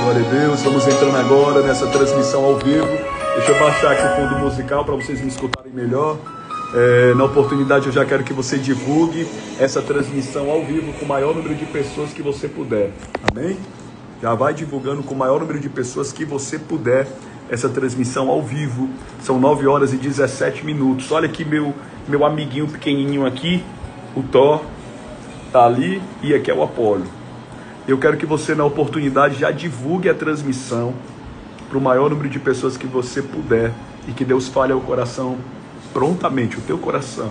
Glória a Deus, estamos entrando agora nessa transmissão ao vivo. Deixa eu baixar aqui o fundo musical para vocês me escutarem melhor. Na oportunidade eu já quero que você divulgue essa transmissão ao vivo com o maior número de pessoas que você puder. Amém? Já vai divulgando com o maior número de pessoas que você puder essa transmissão ao vivo. São 9 horas e 17 minutos. Olha aqui meu amiguinho pequenininho aqui, o Thor, tá ali, e aqui é o Apolo. Eu quero que você, na oportunidade, já divulgue a transmissão para o maior número de pessoas que você puder, e que Deus fale ao coração prontamente, o teu coração,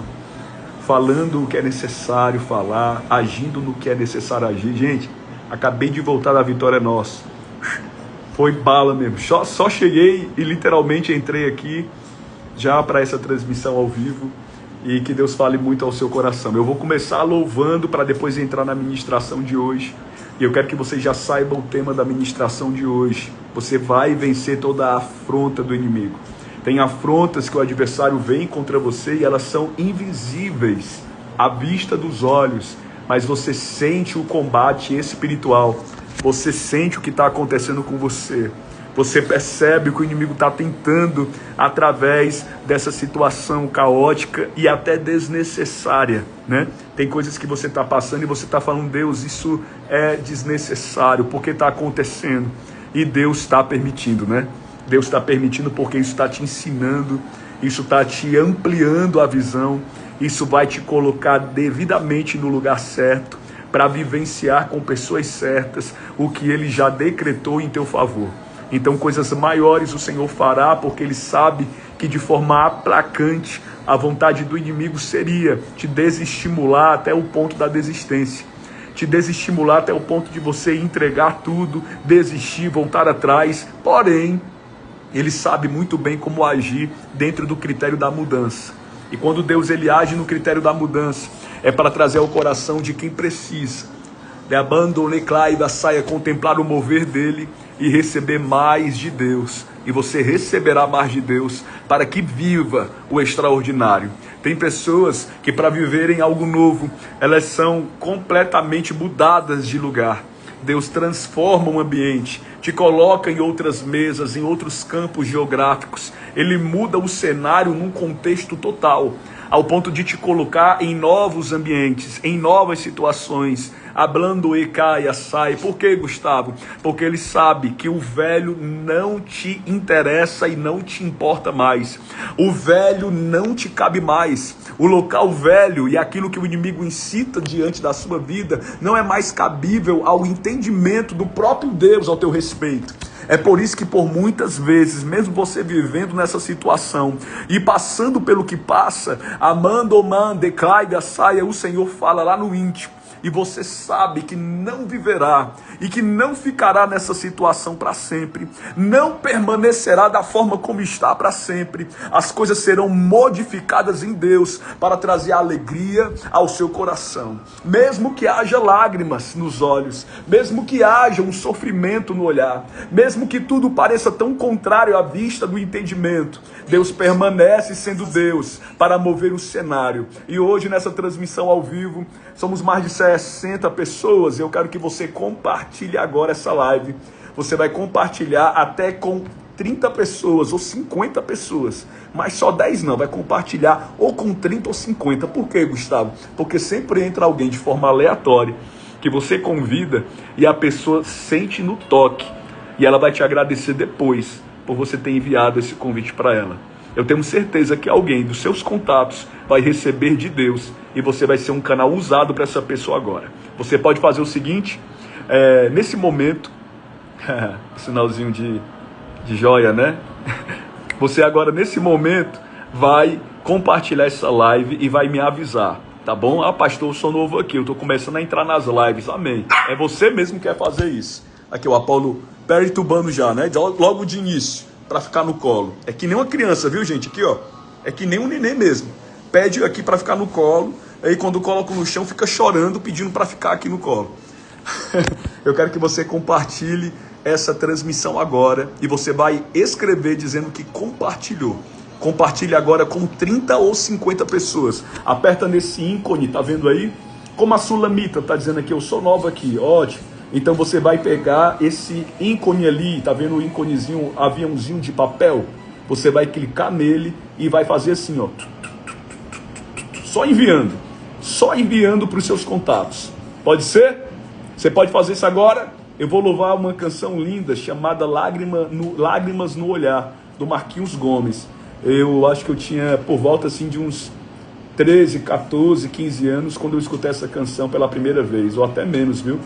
falando o que é necessário falar, agindo no que é necessário agir. Gente, acabei de voltar da Vitória Nossa. Foi bala mesmo. Só cheguei e literalmente entrei aqui já para essa transmissão ao vivo, e que Deus fale muito ao seu coração. Eu vou começar louvando para depois entrar na ministração de hoje. E eu quero que você já saiba o tema da ministração de hoje. Você vai vencer toda a afronta do inimigo. Tem afrontas que o adversário vem contra você e elas são invisíveis à vista dos olhos, mas você sente o combate espiritual. Você sente o que está acontecendo com você. Você percebe o que o inimigo está tentando através dessa situação caótica e até desnecessária, né? Tem coisas que você está passando e você está falando, Deus, isso é desnecessário, porque está acontecendo. E Deus está permitindo, né? Deus está permitindo porque isso está te ensinando, isso está te ampliando a visão, isso vai te colocar devidamente no lugar certo para vivenciar com pessoas certas o que Ele já decretou em teu favor. Então coisas maiores o Senhor fará, porque Ele sabe que de forma aplacante a vontade do inimigo seria te desestimular até o ponto da desistência. Te desestimular até o ponto de você entregar tudo, desistir, voltar atrás. Porém, Ele sabe muito bem como agir dentro do critério da mudança. E quando Deus ele age no critério da mudança, é para trazer ao coração de quem precisa de abandonar Claiba, saia contemplar o mover dele e receber mais de Deus. E você receberá mais de Deus para que viva o extraordinário. Tem pessoas que para viverem algo novo, elas são completamente mudadas de lugar. Deus transforma o ambiente, te coloca em outras mesas, em outros campos geográficos. Ele muda o cenário num contexto total, ao ponto de te colocar em novos ambientes, em novas situações. Hablando e caia, sai. Por quê, Gustavo? Porque Ele sabe que o velho não te interessa e não te importa mais. O velho não te cabe mais. O local velho e aquilo que o inimigo incita diante da sua vida não é mais cabível ao entendimento do próprio Deus ao teu respeito. É por isso que por muitas vezes, mesmo você vivendo nessa situação e passando pelo que passa, amando, declare a saia, o Senhor fala lá no íntimo. E você sabe que não viverá e que não ficará nessa situação para sempre, não permanecerá da forma como está para sempre. As coisas serão modificadas em Deus para trazer alegria ao seu coração. Mesmo que haja lágrimas nos olhos, mesmo que haja um sofrimento no olhar, mesmo que tudo pareça tão contrário à vista do entendimento, Deus permanece sendo Deus para mover o cenário. E hoje nessa transmissão ao vivo, somos mais de 60 pessoas. Eu quero que você compartilhe agora essa live. Você vai compartilhar até com 30 pessoas ou 50 pessoas. Mas só 10 não, vai compartilhar ou com 30 ou 50. Por quê, Gustavo? Porque sempre entra alguém de forma aleatória, que você convida e a pessoa sente no toque. E ela vai te agradecer depois por você ter enviado esse convite para ela. Eu tenho certeza que alguém dos seus contatos vai receber de Deus e você vai ser um canal usado para essa pessoa agora. Você pode fazer o seguinte, nesse momento, sinalzinho de joia, né? Você agora, nesse momento, vai compartilhar essa live e vai me avisar, tá bom? Ah, pastor, eu sou novo aqui, eu estou começando a entrar nas lives, amém. É você mesmo que quer fazer isso. Aqui o Apolo perturbando já, né? Logo de início, para ficar no colo. É que nem uma criança, viu, gente? Aqui, ó. É que nem um neném mesmo. Pede aqui para ficar no colo. Aí quando coloca no chão, fica chorando, pedindo para ficar aqui no colo. Eu quero que você compartilhe essa transmissão agora. E você vai escrever dizendo que compartilhou. Compartilhe agora com 30 ou 50 pessoas. Aperta nesse ícone, tá vendo aí? Como a Sulamita tá dizendo aqui, eu sou nova aqui, ótimo. Então você vai pegar esse ícone ali, tá vendo o íconezinho, aviãozinho de papel? Você vai clicar nele e vai fazer assim, ó. Só enviando para os seus contatos. Pode ser? Você pode fazer isso agora? Eu vou louvar uma canção linda chamada Lágrimas no Olhar, do Marquinhos Gomes. Eu acho que eu tinha por volta assim de uns 13, 14, 15 anos quando eu escutei essa canção pela primeira vez, ou até menos, viu?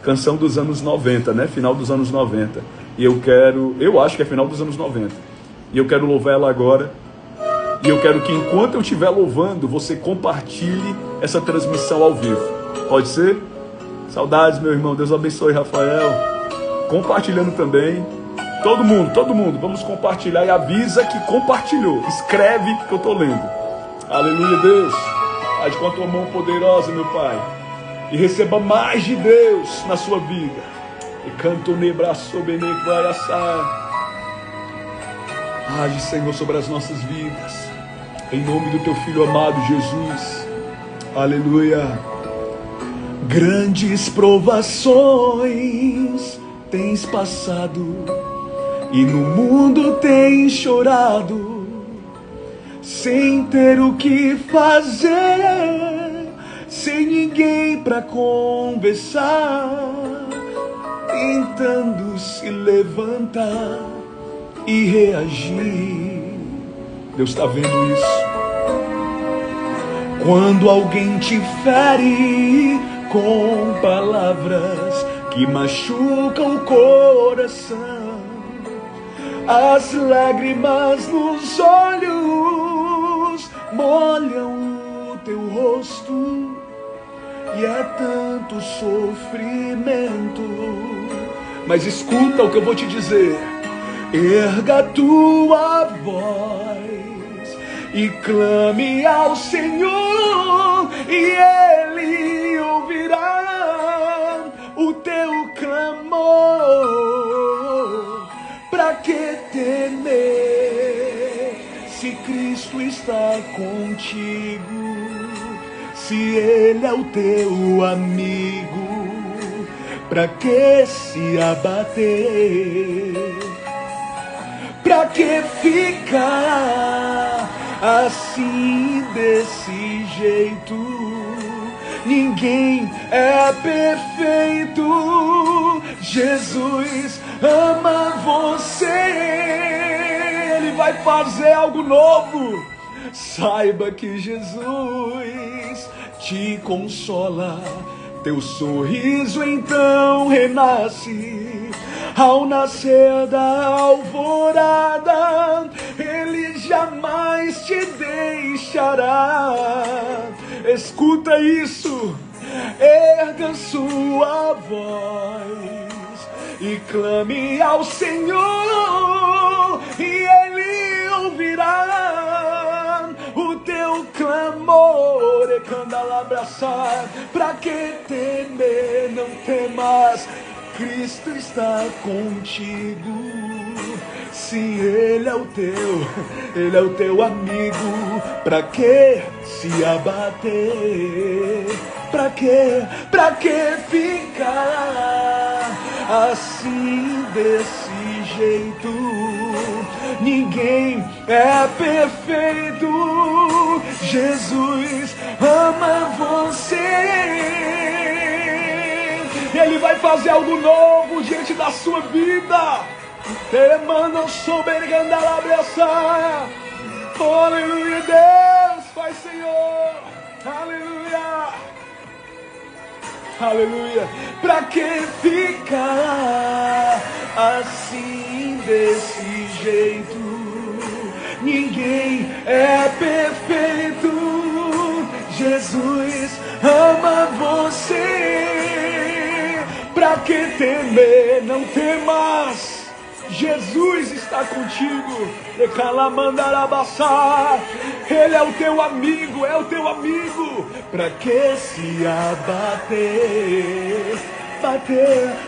Canção dos anos 90, né? Final dos anos 90. E eu acho que é final dos anos 90. E eu quero louvar ela agora. E eu quero que enquanto eu estiver louvando, você compartilhe essa transmissão ao vivo. Pode ser? Saudades, meu irmão. Deus abençoe, Rafael. Compartilhando também. Todo mundo. Vamos compartilhar e avisa que compartilhou. Escreve que eu estou lendo. Aleluia, Deus. Age com a tua mão poderosa, meu Pai. E receba mais de Deus na sua vida. E canto nebraço bene que vai assar. Age, Senhor, sobre as nossas vidas. Em nome do teu Filho amado, Jesus. Aleluia. Grandes provações tens passado e no mundo tens chorado, sem ter o que fazer, sem ninguém para conversar, tentando se levantar e reagir. Deus está vendo isso. Quando alguém te fere com palavras que machucam o coração, as lágrimas nos olhos molham o teu rosto, e é tanto sofrimento. Mas escuta o que eu vou te dizer. Erga tua voz e clame ao Senhor, e Ele ouvirá o teu clamor. Pra que temer se Cristo está contigo? Se Ele é o teu amigo, pra que se abater? Pra que ficar assim desse jeito? Ninguém é perfeito. Jesus ama você. Ele vai fazer algo novo. Saiba que Jesus te consola. Teu sorriso então renasce. Ao nascer da alvorada, Ele jamais te deixará. Escuta isso, erga sua voz e clame ao Senhor, e Ele ouvirá o teu clamor. E candalabraçar, pra que temer? Não temas, Cristo está contigo. Se Ele é o teu amigo, pra que se abater? Pra que ficar assim desse jeito? Ninguém é perfeito. Jesus ama você. Ele vai fazer algo novo diante da sua vida. Emana soberganda labraça. Aleluia, Deus, faz, Senhor. Aleluia. Aleluia. Pra que ficar assim desse jeito? Ninguém é perfeito. Jesus ama você. Pra que temer? Não temas. Jesus está contigo. Ele é o teu amigo, é o teu amigo. Pra que se abater?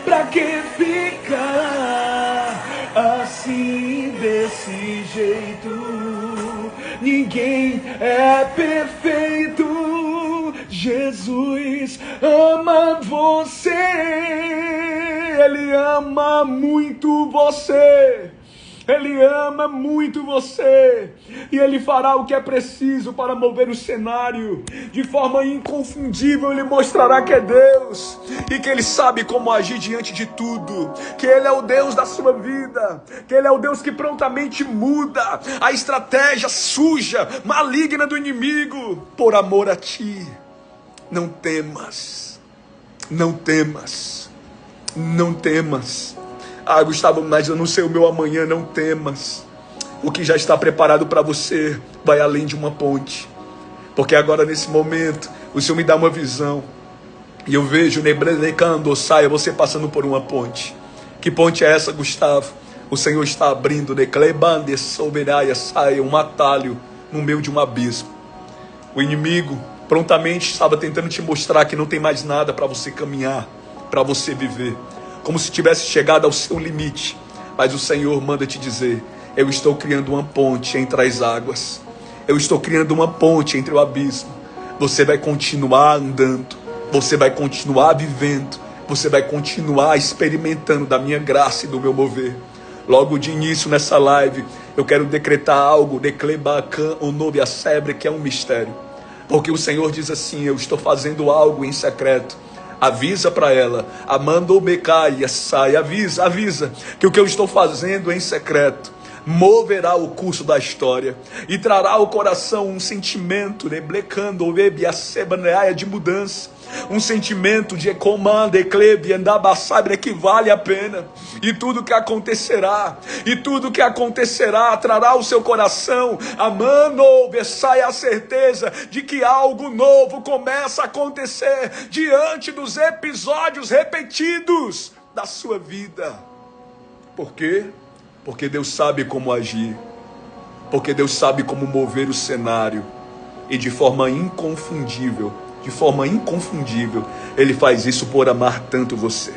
Pra que ficar assim desse jeito? Ninguém é perfeito. Jesus ama você. Ele ama muito você. Ele ama muito você, e Ele fará o que é preciso para mover o cenário. De forma inconfundível Ele mostrará que é Deus, e que Ele sabe como agir diante de tudo, que Ele é o Deus da sua vida, que Ele é o Deus que prontamente muda a estratégia suja, maligna do inimigo, por amor a ti. Não temas, não temas, não temas. Ah, Gustavo, mas eu não sei o meu amanhã. Não temas. O que já está preparado para você vai além de uma ponte. Porque agora, nesse momento, o Senhor me dá uma visão. E eu vejo, Nebrecando, saia você passando por uma ponte. Que ponte é essa, Gustavo? O Senhor está abrindo, Neclebande, Soberaya, saia um atalho no meio de um abismo. O inimigo prontamente estava tentando te mostrar que não tem mais nada para você caminhar, para você viver. Como se tivesse chegado ao seu limite. Mas o Senhor manda te dizer: eu estou criando uma ponte entre as águas. Eu estou criando uma ponte entre o abismo. Você vai continuar andando. Você vai continuar vivendo. Você vai continuar experimentando da minha graça e do meu mover. Logo de início nessa live, eu quero decretar algo, Declebacan, o nome a sebre, que é um mistério. Porque o Senhor diz assim: eu estou fazendo algo em secreto. Avisa para ela, Amando Becaia, sai, avisa, que o que eu estou fazendo em secreto moverá o curso da história e trará ao coração um sentimento, neblecando, de mudança, um sentimento de comando, eclebe, andabasabre, que vale a pena. E tudo que acontecerá trará ao seu coração, amando, sai a certeza de que algo novo começa a acontecer diante dos episódios repetidos da sua vida. Por quê? Porque Deus sabe como agir, porque Deus sabe como mover o cenário, e de forma inconfundível, Ele faz isso por amar tanto você.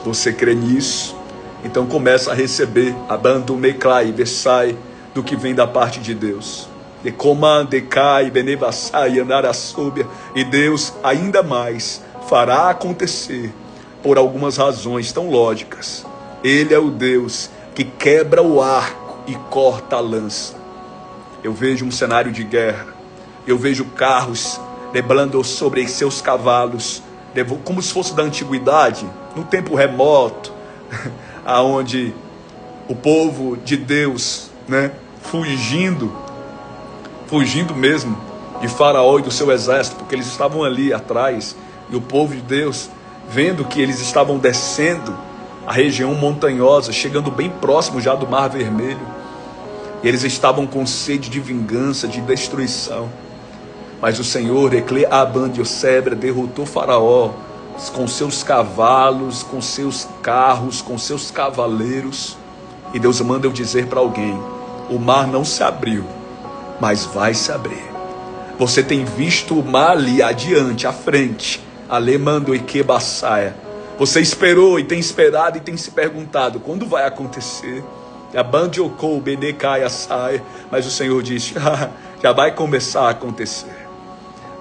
Você crê nisso? Então começa a receber, abando meclai, versai, do que vem da parte de Deus. De comande, cai, benevassai, anarasúbia, e Deus ainda mais fará acontecer por algumas razões tão lógicas. Ele é o Deus que quebra o arco e corta a lança. Eu vejo um cenário de guerra. Eu vejo carros deblando sobre seus cavalos, como se fosse da antiguidade, no tempo remoto, aonde o povo de Deus, fugindo mesmo de Faraó e do seu exército, porque eles estavam ali atrás, e o povo de Deus, vendo que eles estavam descendo a região montanhosa, chegando bem próximo já do Mar Vermelho, e eles estavam com sede de vingança, de destruição. Mas o Senhor, Ecleabandiossebra, derrotou Faraó com seus cavalos, com seus carros, com seus cavaleiros. E Deus manda eu dizer para alguém: o mar não se abriu, mas vai se abrir. Você tem visto o mar ali adiante, à frente, Alemando e Quebaçaia. Você esperou e tem esperado e tem se perguntado: quando vai acontecer? Mas o Senhor disse: já vai começar a acontecer,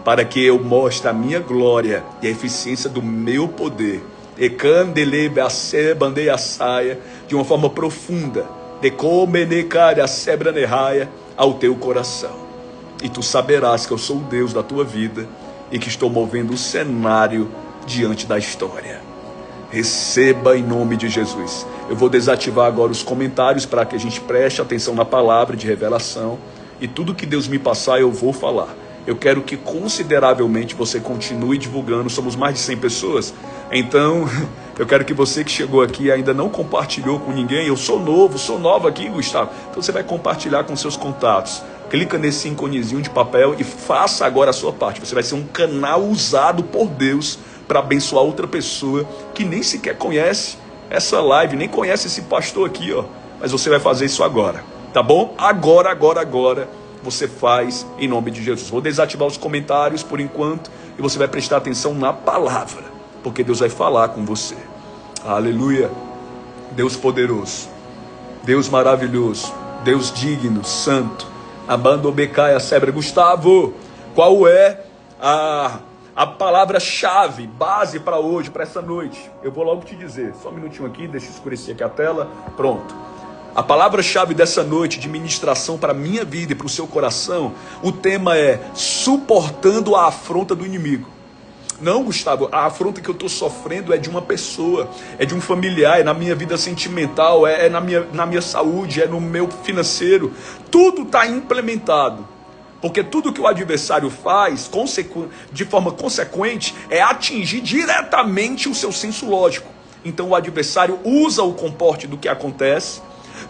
para que eu mostre a minha glória e a eficiência do meu poder, de uma forma profunda, ao teu coração. E tu saberás que eu sou o Deus da tua vida e que estou movendo o cenário diante da história. Receba em nome de Jesus. Eu vou desativar agora os comentários para que a gente preste atenção na palavra de revelação, e tudo que Deus me passar eu vou falar. Eu quero que consideravelmente você continue divulgando. Somos mais de 100 pessoas. Então, eu quero que você que chegou aqui e ainda não compartilhou com ninguém. Eu sou nova aqui, Gustavo. Então você vai compartilhar com seus contatos. Clica nesse íconezinho de papel e faça agora a sua parte. Você vai ser um canal usado por Deus para abençoar outra pessoa que nem sequer conhece essa live, nem conhece esse pastor aqui, ó. Mas você vai fazer isso agora, tá bom? Agora você faz em nome de Jesus. Vou desativar os comentários por enquanto e você vai prestar atenção na palavra, porque Deus vai falar com você. Aleluia. Deus poderoso, Deus maravilhoso, Deus digno, santo. Amando Becaia Sebre. Gustavo, qual é A palavra-chave, base para hoje, para essa noite, eu vou logo te dizer, só um minutinho aqui, deixa eu escurecer aqui a tela, pronto. A palavra-chave dessa noite de ministração para a minha vida e para o seu coração, o tema é suportando a afronta do inimigo. Não, Gustavo, a afronta que eu estou sofrendo é de uma pessoa, é de um familiar, é na minha vida sentimental, é na minha saúde, é no meu financeiro. Tudo está implementado. Porque tudo que o adversário faz, de forma consequente, é atingir diretamente o seu senso lógico. Então o adversário usa o comporte do que acontece,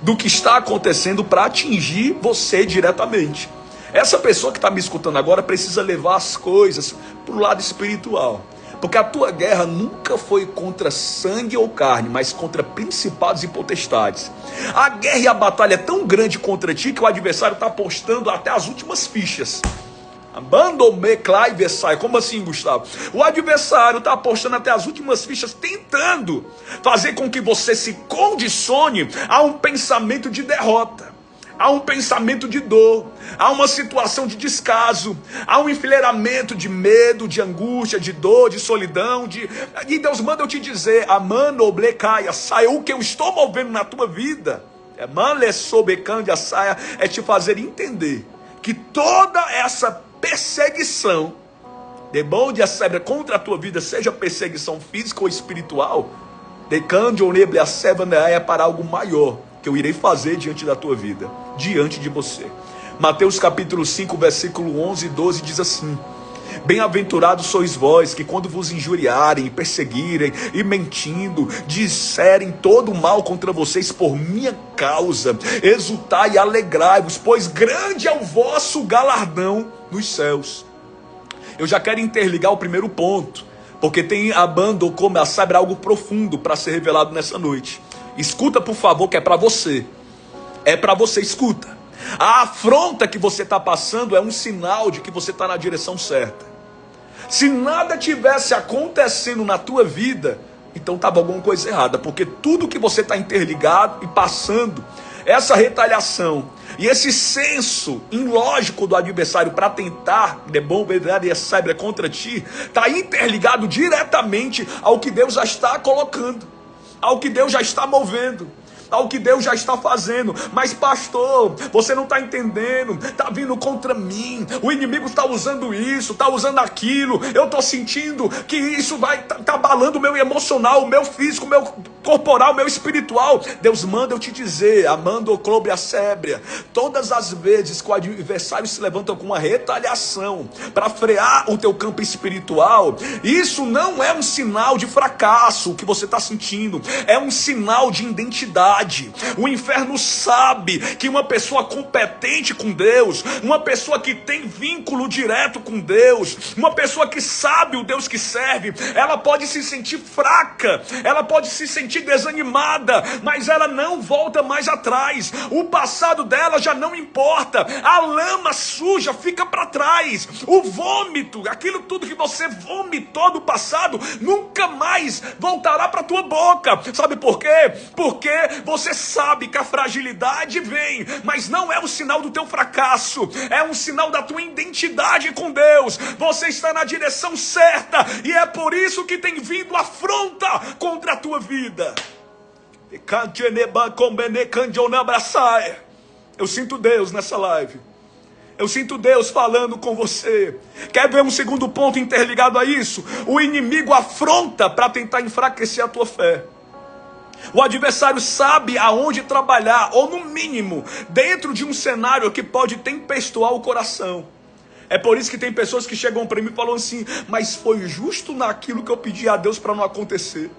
do que está acontecendo, para atingir você diretamente. Essa pessoa que está me escutando agora precisa levar as coisas para o lado espiritual. Porque a tua guerra nunca foi contra sangue ou carne, mas contra principados e potestades. A guerra e a batalha é tão grande contra ti que o adversário está apostando até as últimas fichas. Como assim, Gustavo? O adversário está apostando até as últimas fichas, tentando fazer com que você se condicione a um pensamento de derrota, há um pensamento de dor, há uma situação de descaso, há um enfileiramento de medo, de angústia, de dor, de solidão, e Deus manda eu te dizer, amando oblecaia, saia, o que eu estou movendo na tua vida, é te fazer entender que toda essa perseguição, contra a tua vida, seja perseguição física ou espiritual, é para algo maior, que eu irei fazer diante da tua vida, diante de você. Mateus capítulo 5, versículo 11 e 12 diz assim: bem-aventurados sois vós, que quando vos injuriarem, perseguirem e mentindo, disserem todo mal contra vocês por minha causa, exultai e alegrai-vos, pois grande é o vosso galardão nos céus. Eu já quero interligar o primeiro ponto, porque tem como a saber algo profundo para ser revelado nessa noite. Escuta, por favor, que é para você. É para você, escuta. A afronta que você está passando é um sinal de que você está na direção certa. Se nada tivesse acontecendo na tua vida, então estava alguma coisa errada, porque tudo que você está interligado e passando, essa retaliação e esse senso ilógico do adversário para tentar contra ti, está interligado diretamente ao que Deus já está colocando, ao que Deus já está movendo, ao que Deus já está fazendo. Mas pastor, você não está entendendo, está vindo contra mim, o inimigo está usando isso, está usando aquilo, eu estou sentindo que isso vai tá abalando o meu emocional, o meu físico, o meu corporal, o meu espiritual. Deus manda eu te dizer, amando o clube a sébria, todas as vezes que o adversário se levanta com uma retaliação para frear o teu campo espiritual, isso não é um sinal de fracasso que você está sentindo, é um sinal de identidade. O inferno sabe que uma pessoa competente com Deus, uma pessoa que tem vínculo direto com Deus, uma pessoa que sabe o Deus que serve, ela pode se sentir fraca, ela pode se sentir desanimada, mas ela não volta mais atrás. O passado dela já não importa, a lama suja fica para trás, o vômito, aquilo tudo que você vomitou do passado, nunca mais voltará para tua boca. Sabe por quê? Porque você sabe que a fragilidade vem, mas não é um sinal do teu fracasso, é um sinal da tua identidade com Deus. Você está na direção certa, e é por isso que tem vindo afronta contra a tua vida. Eu sinto Deus nessa live, eu sinto Deus falando com você. Quer ver um segundo ponto interligado a isso? O inimigo afronta para tentar enfraquecer a tua fé. O adversário sabe aonde trabalhar, ou no mínimo, dentro de um cenário que pode tempestuar o coração. É por isso que tem pessoas que chegam para mim e falam assim: mas foi justo naquilo que eu pedi a Deus para não acontecer.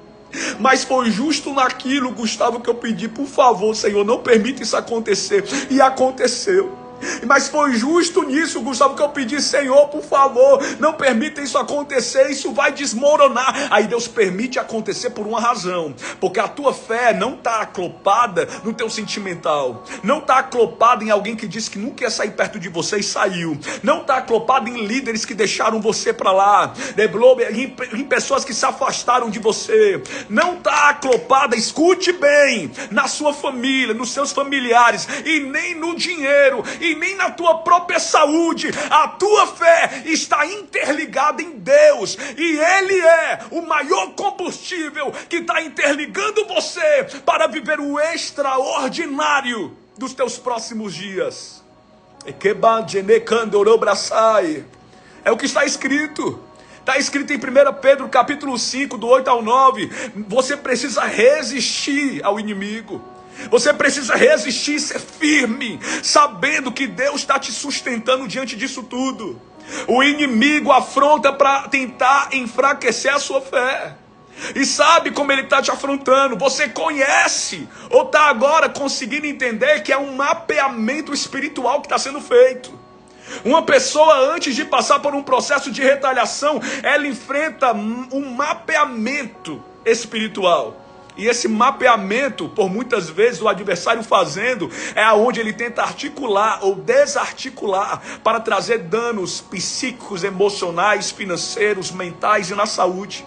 Mas foi justo naquilo, Gustavo, que eu pedi, por favor, Senhor, não permita isso acontecer. E aconteceu. Mas foi justo nisso, Gustavo, que eu pedi, Senhor, por favor, não permita isso acontecer, isso vai desmoronar. Aí Deus permite acontecer por uma razão, porque a tua fé não está aclopada no teu sentimental, não está aclopada em alguém que disse que nunca ia sair perto de você e saiu, não está aclopada em líderes que deixaram você para lá, em pessoas que se afastaram de você, não está aclopada, escute bem, na sua família, nos seus familiares, e nem no dinheiro, e e nem na tua própria saúde. A tua fé está interligada em Deus, e Ele é o maior combustível que está interligando você para viver o extraordinário dos teus próximos dias. É o que está escrito. Está escrito em 1 Pedro capítulo 5, do 8 ao 9. Você precisa resistir ao inimigo. Você precisa resistir, ser firme, sabendo que Deus está te sustentando diante disso tudo. O inimigo afronta para tentar enfraquecer a sua fé. E sabe como ele está te afrontando? Você conhece ou está agora conseguindo entender que é um mapeamento espiritual que está sendo feito. Uma pessoa, antes de passar por um processo de retaliação, ela enfrenta um mapeamento espiritual. E esse mapeamento, por muitas vezes o adversário fazendo, é aonde ele tenta articular ou desarticular para trazer danos psíquicos, emocionais, financeiros, mentais e na saúde.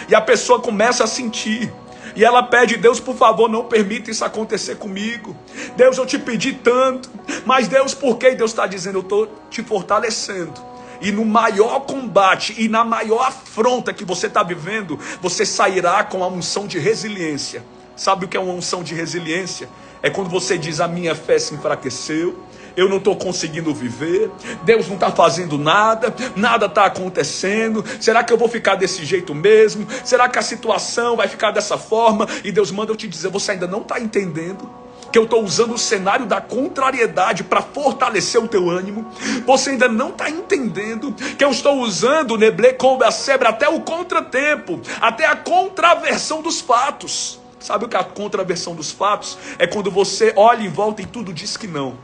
E a pessoa começa a sentir. E ela pede: Deus, por favor, não permita isso acontecer comigo. Deus, eu te pedi tanto. Mas Deus, por quê? Deus está dizendo: eu estou te fortalecendo. E no maior combate e na maior afronta que você está vivendo, você sairá com a unção de resiliência. Sabe o que é uma unção de resiliência? É quando você diz: a minha fé se enfraqueceu, eu não estou conseguindo viver, Deus não está fazendo nada, nada está acontecendo, será que eu vou ficar desse jeito mesmo? Será que a situação vai ficar dessa forma? E Deus manda eu te dizer: você ainda não está entendendo que eu estou usando o cenário da contrariedade para fortalecer o teu ânimo? Você ainda não está entendendo que eu estou usando Neble Komba Sebra até o contratempo, até a contraversão dos fatos. Sabe o que é a contraversão dos fatos? É quando você olha em volta e tudo diz que não.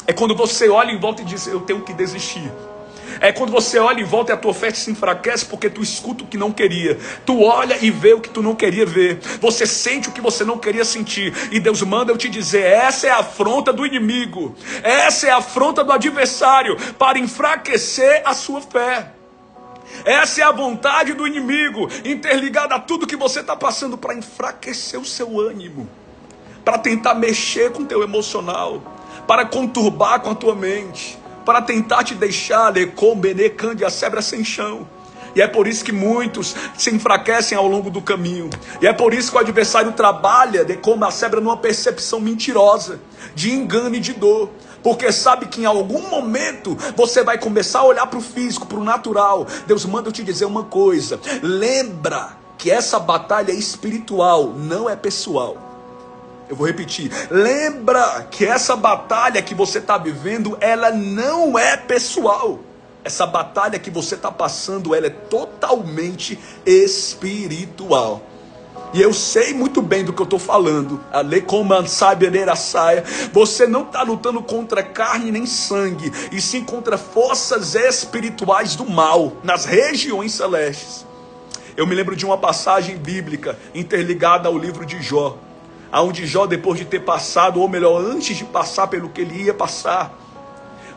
É quando você olha em volta e diz: eu tenho que desistir. É quando você olha em volta e a tua fé se enfraquece porque tu escuta o que não queria. Tu olha e vê o que tu não queria ver. Você sente o que você não queria sentir. E Deus manda eu te dizer: essa é a afronta do inimigo. Essa é a afronta do adversário para enfraquecer a sua fé. Essa é a vontade do inimigo, interligada a tudo que você está passando, para enfraquecer o seu ânimo, para tentar mexer com o teu emocional, para conturbar com a tua mente, para tentar te deixar a sebra sem chão. E é por isso que muitos se enfraquecem ao longo do caminho. E é por isso que o adversário trabalha como a sebra numa percepção mentirosa, de engano e de dor. Porque sabe que em algum momento você vai começar a olhar para o físico, para o natural. Deus manda eu te dizer uma coisa: lembra que essa batalha é espiritual, não é pessoal. Eu vou repetir: lembra que essa batalha que você está vivendo, ela não é pessoal. Essa batalha que você está passando, ela é totalmente espiritual. E eu sei muito bem do que eu estou falando. Você não está lutando contra carne nem sangue, e sim contra forças espirituais do mal, nas regiões celestes. Eu me lembro de uma passagem bíblica interligada ao livro de Jó, onde Jó, depois de ter passado, ou melhor, antes de passar pelo que ele ia passar,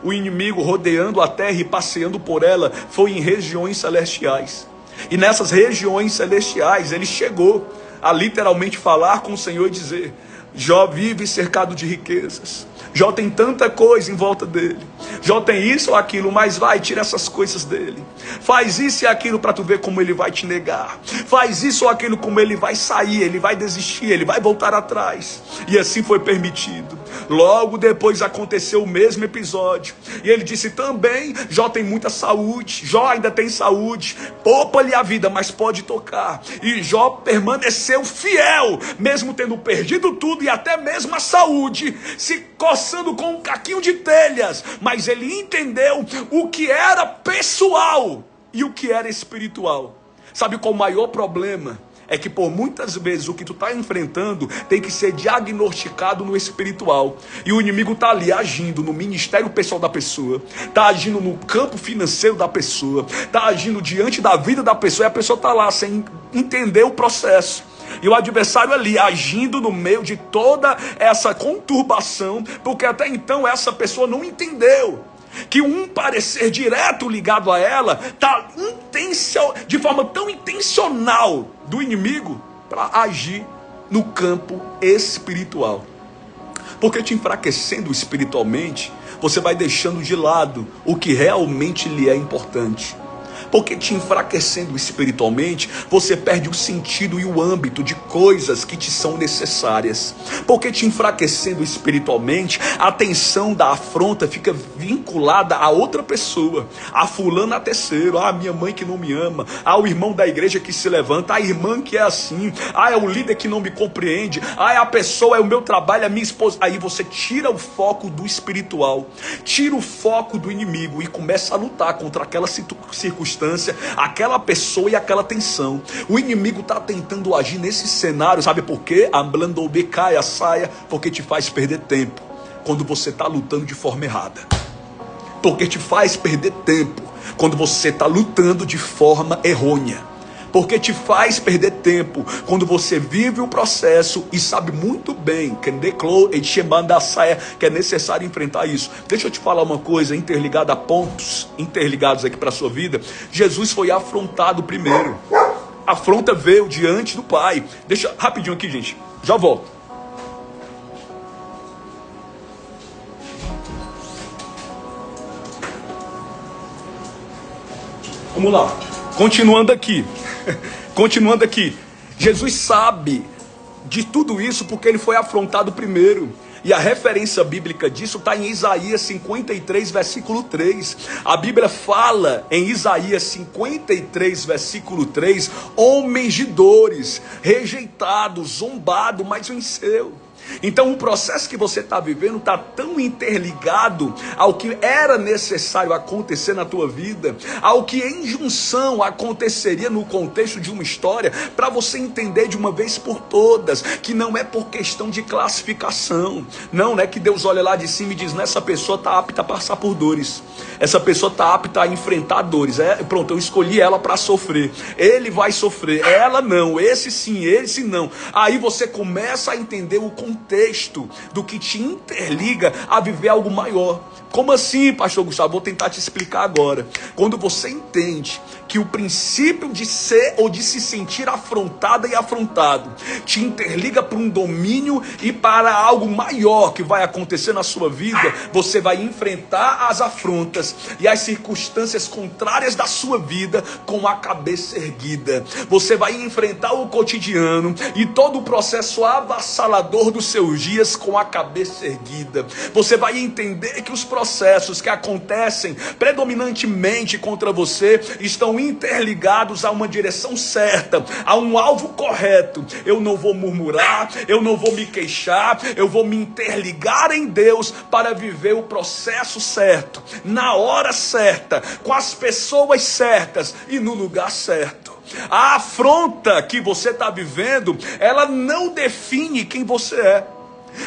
o inimigo rodeando a terra e passeando por ela, foi em regiões celestiais. E nessas regiões celestiais ele chegou a literalmente falar com o Senhor e dizer: Jó vive cercado de riquezas, Jó tem tanta coisa em volta dele, Jó tem isso ou aquilo, mas vai, tira essas coisas dele, faz isso e aquilo para tu ver como ele vai te negar, faz isso ou aquilo, como ele vai sair, ele vai desistir, ele vai voltar atrás. E assim foi permitido. Logo depois aconteceu o mesmo episódio, e ele disse também: Jó tem muita saúde, Jó ainda tem saúde, poupa-lhe a vida, mas pode tocar. E Jó permaneceu fiel, mesmo tendo perdido tudo e até mesmo a saúde, se coçando com um caquinho de telhas. Mas ele entendeu o que era pessoal e o que era espiritual. Sabe qual o maior problema? É que por muitas vezes o que tu está enfrentando tem que ser diagnosticado no espiritual. E o inimigo está ali agindo no ministério pessoal da pessoa, está agindo no campo financeiro da pessoa, está agindo diante da vida da pessoa, e a pessoa está lá sem entender o processo. E o adversário ali agindo no meio de toda essa conturbação, porque até então essa pessoa não entendeu que um parecer direto ligado a ela está de forma tão intencional do inimigo para agir no campo espiritual. Porque te enfraquecendo espiritualmente, você vai deixando de lado o que realmente lhe é importante. Porque te enfraquecendo espiritualmente, você perde o sentido e o âmbito de coisas que te são necessárias. Porque te enfraquecendo espiritualmente, a atenção da afronta fica vinculada a outra pessoa, a fulana a terceiro, a minha mãe que não me ama, ao irmão da igreja que se levanta, a irmã que é assim, é o líder que não me compreende, é a pessoa, é o meu trabalho, é a minha esposa. Aí você tira o foco do espiritual, tira o foco do inimigo e começa a lutar contra aquela circunstância, aquela pessoa e aquela tensão. O inimigo está tentando agir nesse cenário, sabe por quê? A saia, porque te faz perder tempo quando você está lutando de forma errada. Porque te faz perder tempo quando você está lutando de forma errônea. Porque te faz perder tempo quando você vive o processo e sabe muito bem que é necessário enfrentar isso. Deixa eu te falar uma coisa interligada a pontos interligados aqui para a sua vida. Jesus foi afrontado primeiro. A afronta veio diante do Pai. Deixa rapidinho aqui, gente. Já volto. Vamos lá. Continuando aqui, Jesus sabe de tudo isso porque ele foi afrontado primeiro. E a referência bíblica disso está em Isaías 53, versículo 3. A Bíblia fala em Isaías 53, versículo 3, homens de dores, rejeitados, zombados, mas venceu. Então o processo que você está vivendo está tão interligado ao que era necessário acontecer na tua vida, ao que em junção aconteceria no contexto de uma história, para você entender de uma vez por todas, que não é por questão de classificação, não é que Deus olha lá de cima e diz, essa pessoa está apta a passar por dores, essa pessoa está apta a enfrentar dores, pronto, eu escolhi ela para sofrer, ele vai sofrer, ela não, esse sim, esse não. Aí você começa a entender o contexto do que te interliga a viver algo maior. Como assim, pastor Gustavo? Vou tentar te explicar agora. Quando você entende que o princípio de ser ou de se sentir afrontada e afrontado te interliga para um domínio e para algo maior que vai acontecer na sua vida, você vai enfrentar as afrontas e as circunstâncias contrárias da sua vida com a cabeça erguida. Você vai enfrentar o cotidiano e todo o processo avassalador dos seus dias com a cabeça erguida. Você vai entender que os processos que acontecem predominantemente contra você estão interligados a uma direção certa, a um alvo correto. Eu não vou murmurar, eu não vou me queixar, eu vou me interligar em Deus para viver o processo certo, na hora certa, com as pessoas certas e no lugar certo. A afronta que você está vivendo, ela não define quem você é.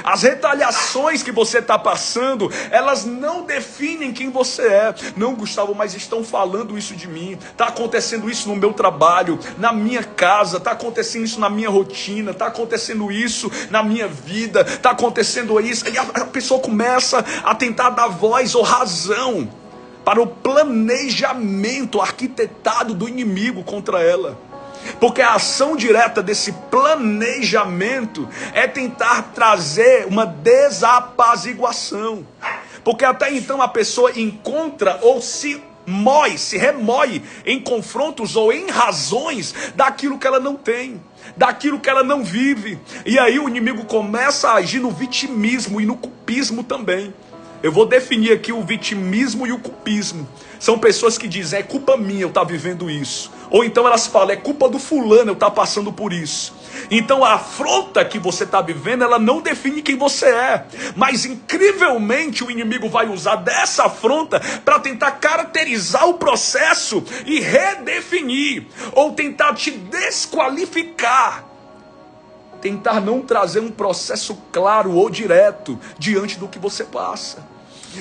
As retaliações que você está passando, elas não definem quem você é. Não, Gustavo, mas estão falando isso de mim. Está acontecendo isso no meu trabalho, na minha casa, está acontecendo isso na minha rotina, está acontecendo isso na minha vida, está acontecendo isso. E a pessoa começa a tentar dar voz ou razão para o planejamento arquitetado do inimigo contra ela. Porque a ação direta desse planejamento é tentar trazer uma desapaziguação. Porque até então a pessoa encontra ou se remoe em confrontos ou em razões daquilo que ela não tem, daquilo que ela não vive. E aí o inimigo começa a agir no vitimismo e no culpismo também. Eu vou definir aqui o vitimismo e o culpismo. São pessoas que dizem, é culpa minha eu estar vivendo isso. Ou então elas falam, é culpa do fulano eu estar passando por isso. Então a afronta que você está vivendo, ela não define quem você é. Mas incrivelmente o inimigo vai usar dessa afronta para tentar caracterizar o processo e redefinir. Ou tentar te desqualificar. Tentar não trazer um processo claro ou direto diante do que você passa.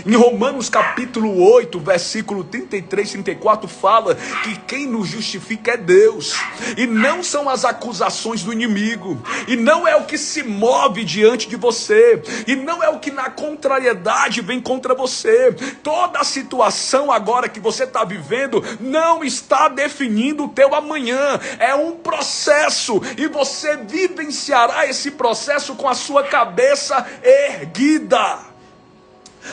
Em Romanos capítulo 8, versículo 33, 34, fala que quem nos justifica é Deus, e não são as acusações do inimigo, e não é o que se move diante de você, e não é o que na contrariedade vem contra você. Toda a situação agora que você está vivendo não está definindo o teu amanhã, é um processo, e você vivenciará esse processo com a sua cabeça erguida.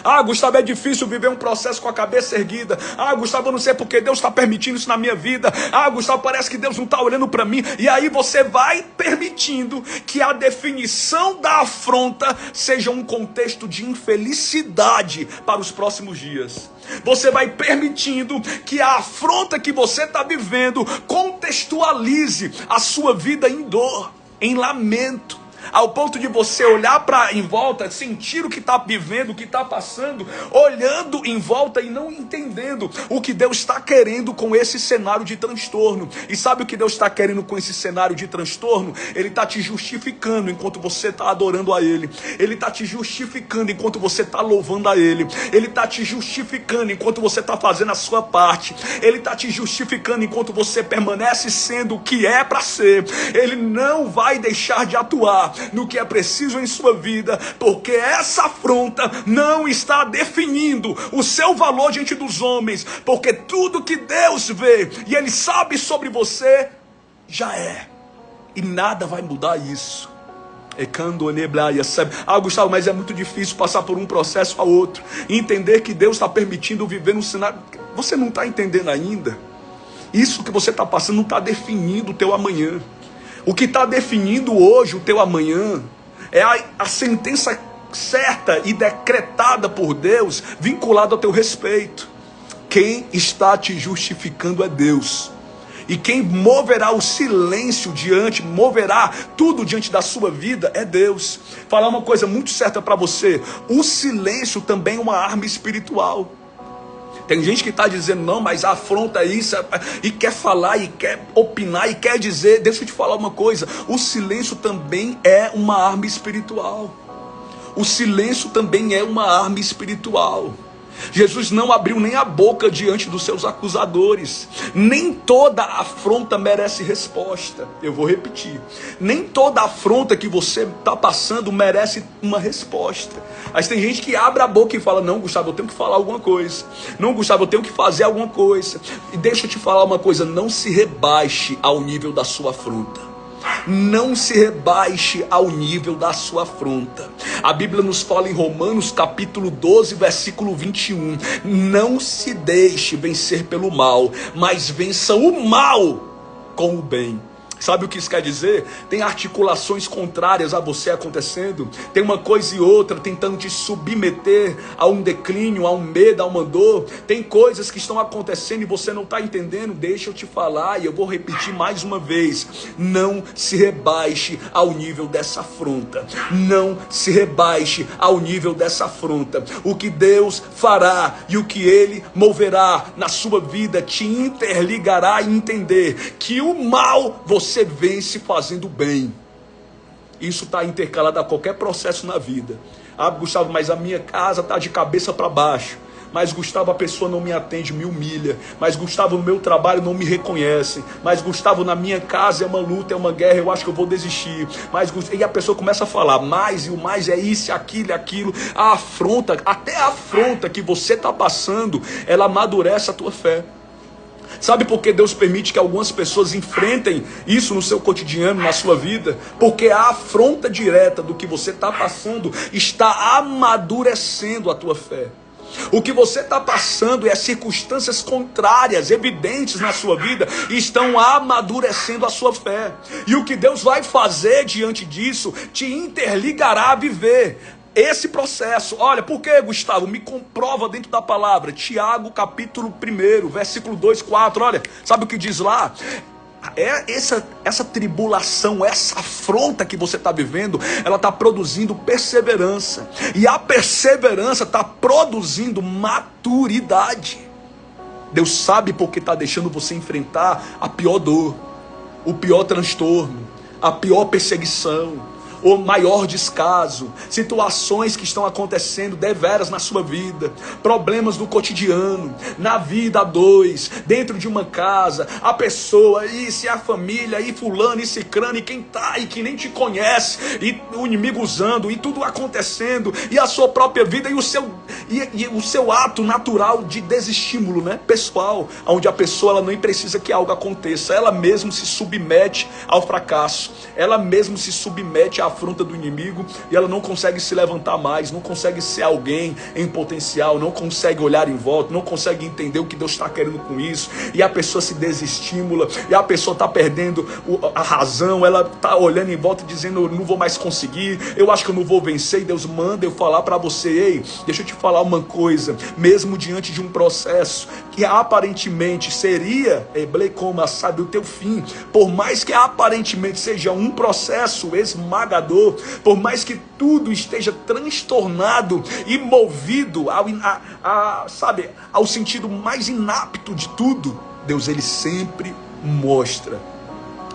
Ah, Gustavo, é difícil viver um processo com a cabeça erguida. Ah, Gustavo, eu não sei porque Deus está permitindo isso na minha vida. Ah, Gustavo, parece que Deus não está olhando para mim. E aí você vai permitindo que a definição da afronta seja um contexto de infelicidade para os próximos dias. Você vai permitindo que a afronta que você está vivendo contextualize a sua vida em dor, em lamento, ao ponto de você olhar para em volta, sentir o que está vivendo, o que está passando, olhando em volta e não entendendo o que Deus está querendo com esse cenário de transtorno. E sabe o que Deus está querendo com esse cenário de transtorno? Ele está te justificando enquanto você está adorando a Ele. Ele está te justificando enquanto você está louvando a Ele. Ele está te justificando enquanto você está fazendo a sua parte. Ele está te justificando enquanto você permanece sendo o que é para ser. Ele não vai deixar de atuar no que é preciso em sua vida, porque essa afronta não está definindo o seu valor diante dos homens, porque tudo que Deus vê e Ele sabe sobre você, já é, e nada vai mudar isso. Ah, Gustavo, mas é muito difícil passar por um processo a outro, e entender que Deus está permitindo viver num cenário. Você não está entendendo ainda? Isso que você está passando não está definindo o teu amanhã. O que está definindo hoje o teu amanhã é a sentença certa e decretada por Deus, vinculada ao teu respeito. Quem está te justificando é Deus. E quem moverá o silêncio moverá tudo diante da sua vida é Deus. Falar uma coisa muito certa para você: o silêncio também é uma arma espiritual. Tem gente que está dizendo, não, mas afronta isso, e quer falar, e quer opinar, e quer dizer. Deixa eu te falar uma coisa: o silêncio também é uma arma espiritual. O silêncio também é uma arma espiritual. Jesus não abriu nem a boca diante dos seus acusadores. Nem toda afronta merece resposta. Eu vou repetir: nem toda afronta que você está passando merece uma resposta. Mas tem gente que abre a boca e fala, não, Gustavo, eu tenho que falar alguma coisa. Não, Gustavo, eu tenho que fazer alguma coisa. E deixa eu te falar uma coisa: não se rebaixe ao nível da sua afronta. Não se rebaixe ao nível da sua afronta. A Bíblia nos fala em Romanos capítulo 12, versículo 21. Não se deixe vencer pelo mal, mas vença o mal com o bem. Sabe o que isso quer dizer? Tem articulações contrárias a você acontecendo. Tem uma coisa e outra tentando te submeter a um declínio, a um medo, a uma dor. Tem coisas que estão acontecendo e você não está entendendo. Deixa eu te falar, e eu vou repetir mais uma vez: não se rebaixe ao nível dessa afronta. Não se rebaixe ao nível dessa afronta. O que Deus fará e o que Ele moverá na sua vida te interligará a entender que o mal você vence fazendo bem. Isso está intercalado a qualquer processo na vida. Ah, Gustavo, mas a minha casa está de cabeça para baixo. Mas, Gustavo, a pessoa não me atende, me humilha. Mas, Gustavo, no meu trabalho não me reconhece. Mas, Gustavo, na minha casa é uma luta, é uma guerra, eu acho que eu vou desistir. Mas, e a pessoa começa a falar mais, e o mais é isso, aquilo, aquilo. A afronta, até a afronta que você está passando, ela amadurece a tua fé. Sabe por que Deus permite que algumas pessoas enfrentem isso no seu cotidiano, na sua vida? Porque a afronta direta do que você está passando está amadurecendo a tua fé. O que você está passando é circunstâncias contrárias, evidentes na sua vida, e estão amadurecendo a sua fé. E o que Deus vai fazer diante disso te interligará a viver esse processo. Olha, por que, Gustavo? Me comprova dentro da palavra. Tiago capítulo 1, versículo 2, 4. Olha, sabe o que diz lá? Essa tribulação, essa afronta que você está vivendo, ela está produzindo perseverança. E a perseverança está produzindo maturidade. Deus sabe porque está deixando você enfrentar a pior dor, o pior transtorno, a pior perseguição, ou maior descaso, situações que estão acontecendo deveras na sua vida, problemas do cotidiano, na vida a dois, dentro de uma casa, a pessoa, isso e a família, e fulano, e cicrano, e quem tá, e que nem te conhece, e o inimigo usando, e tudo acontecendo, e a sua própria vida, e o seu ato natural de desestímulo, né, pessoal, onde a pessoa ela nem precisa que algo aconteça, ela mesmo se submete ao fracasso, ela mesmo se submete à afronta do inimigo, e ela não consegue se levantar mais, não consegue ser alguém em potencial, não consegue olhar em volta, não consegue entender o que Deus está querendo com isso, e a pessoa se desestimula, e a pessoa está perdendo a razão, ela está olhando em volta dizendo, eu não vou mais conseguir, eu acho que eu não vou vencer, e Deus manda eu falar para você, ei, deixa eu te falar uma coisa, mesmo diante de um processo que aparentemente seria, como sabe, o teu fim, por mais que aparentemente seja um processo esmagador, por mais que tudo esteja transtornado e movido ao sentido mais inapto de tudo, Deus ele sempre mostra,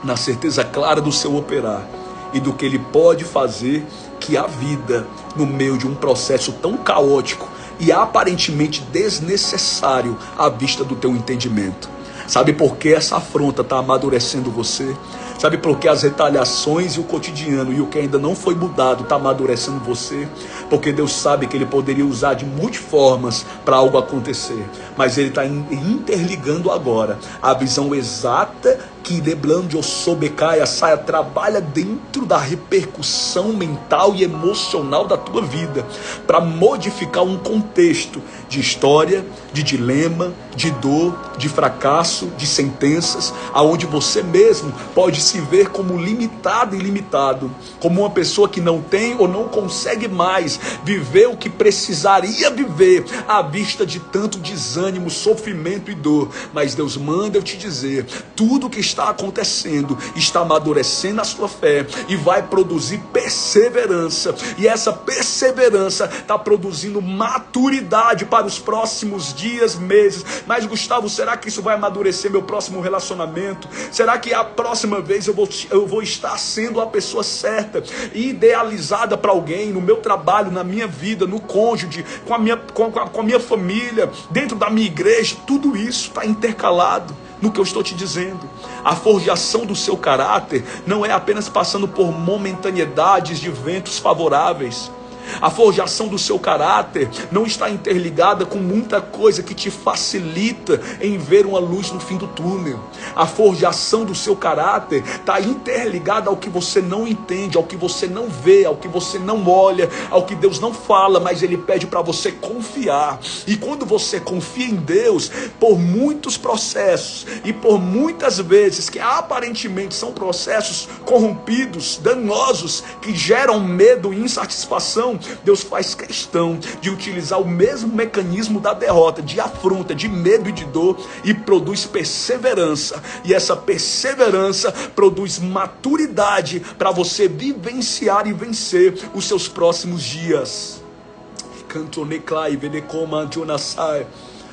na certeza clara do seu operar e do que ele pode fazer, que a vida, no meio de um processo tão caótico e aparentemente desnecessário à vista do teu entendimento. Sabe por que essa afronta está amadurecendo você? Sabe por que as retaliações e o cotidiano e o que ainda não foi mudado está amadurecendo você? Porque Deus sabe que ele poderia usar de multiformas para algo acontecer, mas ele está interligando agora a visão exata que Deblando Sobecaia saia trabalha dentro da repercussão mental e emocional da tua vida, para modificar um contexto de história, de dilema, de dor, de fracasso, de sentenças, aonde você mesmo pode se ver como limitado e limitado, como uma pessoa que não tem ou não consegue mais viver o que precisaria viver à vista de tanto desânimo, sofrimento e dor. Mas Deus manda eu te dizer, tudo que está acontecendo está amadurecendo a sua fé e vai produzir perseverança, e essa perseverança está produzindo maturidade para os próximos dias, meses. Mas Gustavo, será que isso vai amadurecer meu próximo relacionamento? Será que a próxima vez eu vou estar sendo a pessoa certa e idealizada para alguém, no meu trabalho, na minha vida, no cônjuge, com a minha família, dentro da minha igreja? Tudo isso está intercalado no que eu estou te dizendo. A forjação do seu caráter não é apenas passando por momentaneidades de ventos favoráveis. A forjação do seu caráter não está interligada com muita coisa que te facilita em ver uma luz no fim do túnel. A forjação do seu caráter está interligada ao que você não entende, ao que você não vê, ao que você não olha, ao que Deus não fala, mas Ele pede para você confiar. E quando você confia em Deus, por muitos processos e por muitas vezes que aparentemente são processos corrompidos, danosos, que geram medo e insatisfação, Deus faz questão de utilizar o mesmo mecanismo da derrota, de afronta, de medo e de dor, e produz perseverança. E essa perseverança produz maturidade para você vivenciar e vencer os seus próximos dias.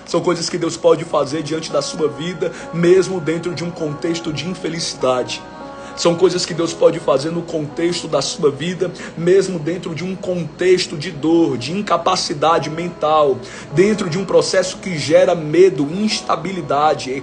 São coisas que Deus pode fazer diante da sua vida, mesmo dentro de um contexto de infelicidade. São coisas que Deus pode fazer no contexto da sua vida, mesmo dentro de um contexto de dor, de incapacidade mental, dentro de um processo que gera medo, instabilidade.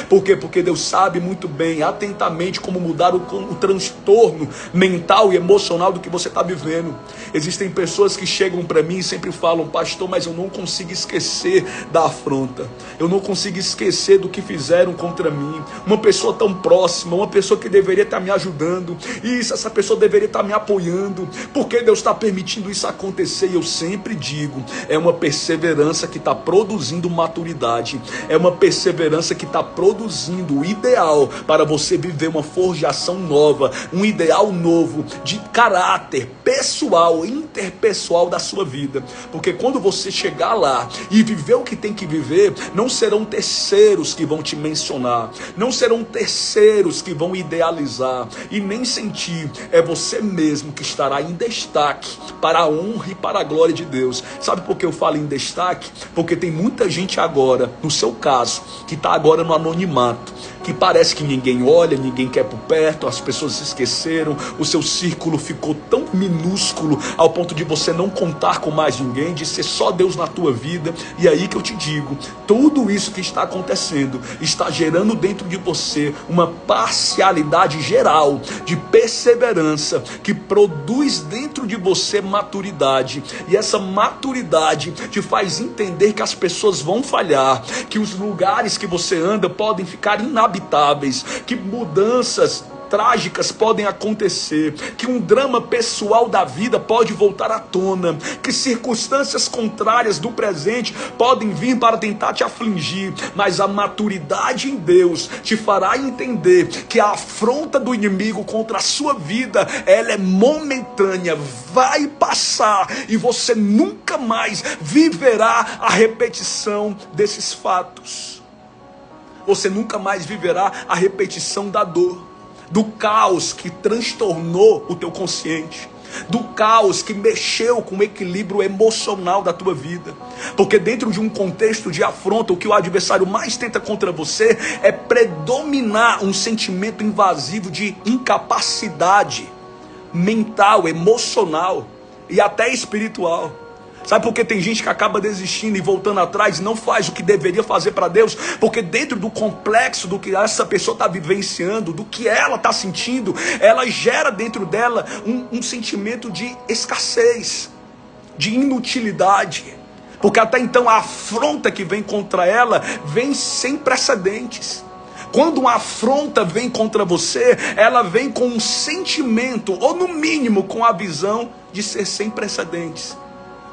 Por quê? Porque Deus sabe muito bem, atentamente, como mudar o transtorno mental e emocional do que você está vivendo. Existem pessoas que chegam para mim e sempre falam, pastor, mas eu não consigo esquecer da afronta, eu não consigo esquecer do que fizeram contra mim. Uma pessoa tão próxima, uma pessoa que deveria estar me ajudando, essa pessoa deveria estar me apoiando, por que Deus está permitindo isso acontecer? E eu sempre digo, é uma perseverança que está produzindo maturidade, é uma perseverança que está produzindo o ideal para você viver uma forjação nova, um ideal novo de caráter pessoal, interpessoal da sua vida. Porque quando você chegar lá e viver o que tem que viver, não serão terceiros que vão te mencionar, não serão terceiros que vão idealizar e nem sentir, é você mesmo que estará em destaque para a honra e para a glória de Deus. Sabe por que eu falo em destaque? Porque tem muita gente agora, no seu caso, que está agora no anonimato, que parece que ninguém olha, ninguém quer por perto, as pessoas se esqueceram, o seu círculo ficou tão minúsculo ao ponto de você não contar com mais ninguém, de ser só Deus na tua vida. E aí que eu te digo, tudo isso que está acontecendo está gerando dentro de você uma parcialidade geral de perseverança que produz dentro de você maturidade, e essa maturidade te faz entender que as pessoas vão falhar, que os lugares que você anda podem ficar inabitáveis, que mudanças trágicas podem acontecer, que um drama pessoal da vida pode voltar à tona, que circunstâncias contrárias do presente podem vir para tentar te afligir, mas a maturidade em Deus te fará entender que a afronta do inimigo contra a sua vida, ela é momentânea, vai passar, e você nunca mais viverá a repetição desses fatos. Você nunca mais viverá a repetição da dor, do caos que transtornou o teu consciente, do caos que mexeu com o equilíbrio emocional da tua vida. Porque dentro de um contexto de afronta, o que o adversário mais tenta contra você é predominar um sentimento invasivo de incapacidade mental, emocional e até espiritual. Sabe por que tem gente que acaba desistindo e voltando atrás e não faz o que deveria fazer para Deus? Porque dentro do complexo do que essa pessoa está vivenciando, do que ela está sentindo, ela gera dentro dela um sentimento de escassez, de inutilidade. Porque até então a afronta que vem contra ela vem sem precedentes. Quando uma afronta vem contra você, ela vem com um sentimento, ou no mínimo com a visão de ser sem precedentes.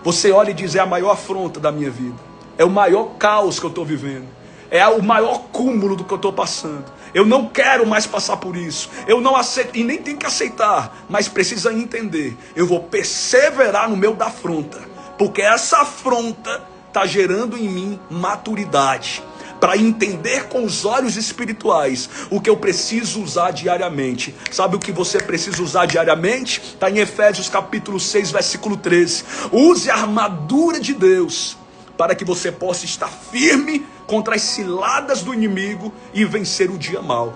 Você olha e diz, é a maior afronta da minha vida, é o maior caos que eu estou vivendo, é o maior cúmulo do que eu estou passando, eu não quero mais passar por isso, eu não aceito, e nem tenho que aceitar, mas precisa entender, eu vou perseverar no meu da afronta, porque essa afronta está gerando em mim maturidade, para entender com os olhos espirituais o que eu preciso usar diariamente. Sabe o que você precisa usar diariamente? Está em Efésios capítulo 6, versículo 13. Use a armadura de Deus, para que você possa estar firme contra as ciladas do inimigo e vencer o dia mau.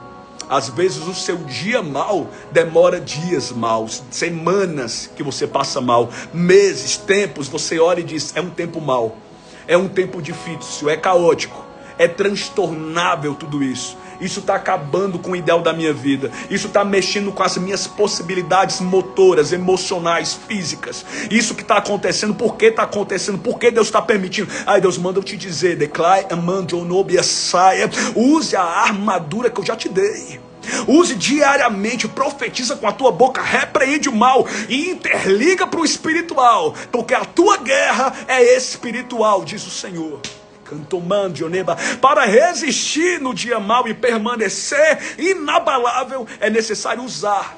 Às vezes o seu dia mau demora dias maus, semanas que você passa mal, meses, tempos, você olha e diz, é um tempo mau, é um tempo difícil, é caótico. É transtornável tudo isso. Isso está acabando com o ideal da minha vida. Isso está mexendo com as minhas possibilidades motoras, emocionais, físicas. Isso que está acontecendo, por que está acontecendo? Por que Deus está permitindo? Ai, Deus manda eu te dizer, declare, amando, onobia, saia. Use a armadura que eu já te dei. Use diariamente, profetiza com a tua boca, repreende o mal e interliga para o espiritual. Porque a tua guerra é espiritual, diz o Senhor. Para resistir no dia mau e permanecer inabalável, é necessário usar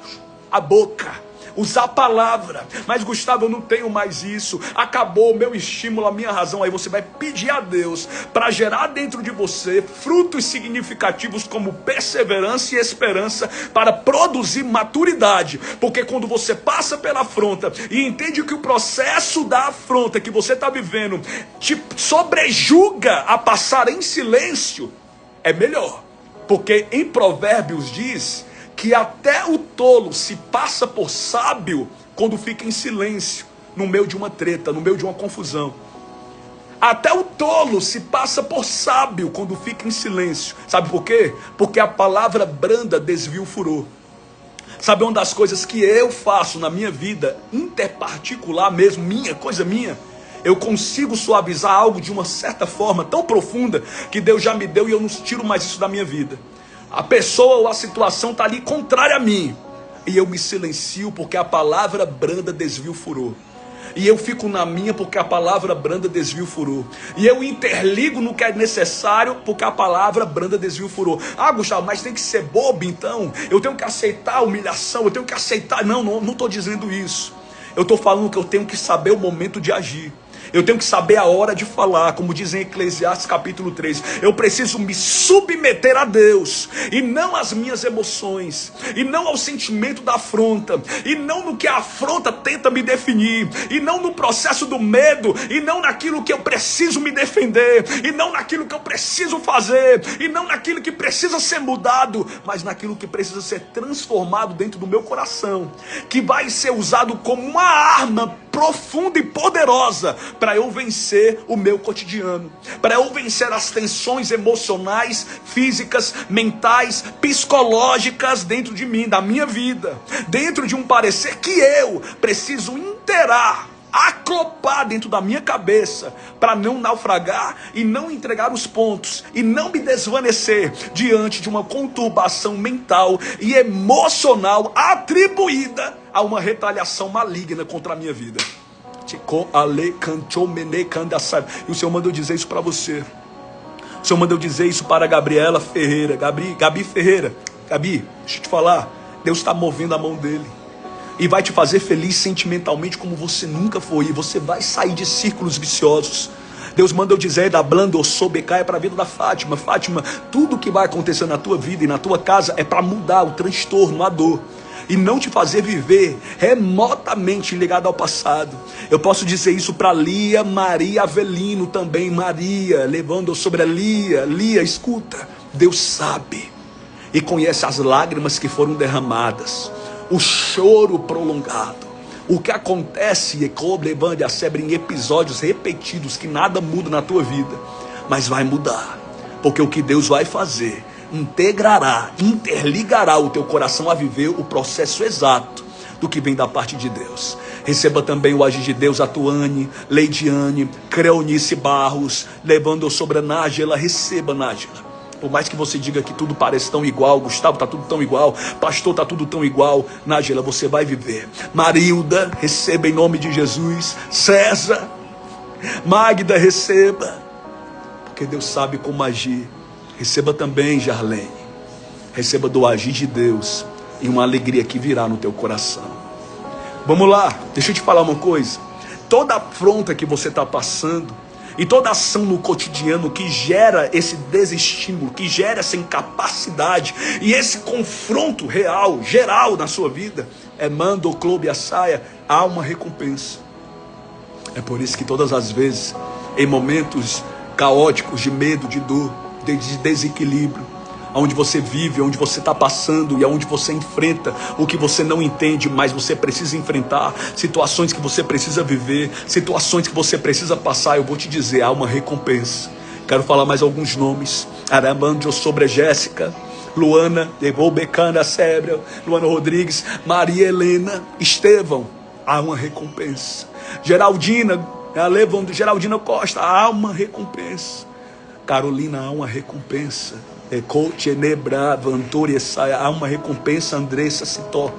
a boca, usar a palavra. Mas Gustavo, eu não tenho mais isso, acabou o meu estímulo, a minha razão. Aí você vai pedir a Deus para gerar dentro de você frutos significativos como perseverança e esperança, para produzir maturidade. Porque quando você passa pela afronta e entende que o processo da afronta que você está vivendo te sobrejuga a passar em silêncio, é melhor. Porque em Provérbios diz que até o tolo se passa por sábio quando fica em silêncio, no meio de uma treta, no meio de uma confusão. Até o tolo se passa por sábio quando fica em silêncio. Sabe por quê? Porque a palavra branda desvia o furor. Sabe uma das coisas que eu faço na minha vida, interparticular mesmo, coisa minha? Eu consigo suavizar algo de uma certa forma tão profunda que Deus já me deu e eu não tiro mais isso da minha vida. A pessoa ou a situação está ali contrária a mim, e eu me silencio porque a palavra branda desvia o furor. E eu fico na minha porque a palavra branda desvia o furor. E eu interligo no que é necessário porque a palavra branda desvia o furor. Ah, Gustavo, mas tem que ser bobo então? Eu tenho que aceitar a humilhação, eu tenho que aceitar... Não estou dizendo isso. Eu estou falando que eu tenho que saber o momento de agir. Eu tenho que saber a hora de falar, como diz em Eclesiastes capítulo 3. Eu preciso me submeter a Deus, e não às minhas emoções, e não ao sentimento da afronta, e não no que a afronta tenta me definir, e não no processo do medo, e não naquilo que eu preciso me defender, e não naquilo que eu preciso fazer, e não naquilo que precisa ser mudado, mas naquilo que precisa ser transformado dentro do meu coração, que vai ser usado como uma arma profunda e poderosa para eu vencer o meu cotidiano, para eu vencer as tensões emocionais, físicas, mentais, psicológicas dentro de mim, da minha vida, dentro de um parecer que eu preciso inteirar, acoplar dentro da minha cabeça, para não naufragar e não entregar os pontos e não me desvanecer diante de uma conturbação mental e emocional atribuída a uma retaliação maligna contra a minha vida. E o Senhor mandou dizer isso para você. O Senhor mandou dizer isso para Gabriela Ferreira. Gabi Ferreira, Gabi, deixa eu te falar, Deus está movendo a mão dele e vai te fazer feliz sentimentalmente como você nunca foi, e você vai sair de círculos viciosos. Deus manda eu dizer da Blando Sobecaia para a vida da Fátima. Fátima, tudo que vai acontecer na tua vida e na tua casa é para mudar o transtorno, a dor, e não te fazer viver remotamente ligado ao passado. Eu posso dizer isso para Lia Maria Avelino também. Maria, levando sobre a Lia. Lia, escuta, Deus sabe e conhece as lágrimas que foram derramadas, o choro prolongado, o que acontece em episódios repetidos, que nada muda na tua vida, mas vai mudar, porque o que Deus vai fazer interligará o teu coração a viver o processo exato do que vem da parte de Deus. Receba também o agir de Deus, a Tuane, Leidiane, Creonice Barros, levando sobre a Nájela. Receba, Nájela. Por mais que você diga que tudo parece tão igual, Gustavo, está tudo tão igual, pastor, está tudo tão igual, Nájela, você vai viver. Marilda, receba em nome de Jesus. César, Magda, receba, porque Deus sabe como agir. Receba também, Jarlene. Receba do agir de Deus e uma alegria que virá no teu coração. Vamos lá, deixa eu te falar uma coisa. Toda afronta que você está passando e toda ação no cotidiano que gera esse desestímulo, que gera essa incapacidade e esse confronto real, geral na sua vida, mando clube a saia, há uma recompensa. É por isso que todas as vezes, em momentos caóticos de medo, de dor, de desequilíbrio, onde você vive, onde você está passando e onde você enfrenta o que você não entende, mas você precisa enfrentar, situações que você precisa viver, situações que você precisa passar, eu vou te dizer, há uma recompensa. Quero falar mais alguns nomes. Aramandio sobre Jéssica, Luana, Becana Sebra, Luana Rodrigues, Maria Helena, Estevão, há uma recompensa. Geraldina, Geraldina Costa, há uma recompensa. Carolina, há uma recompensa. Há uma recompensa. Andressa Citó,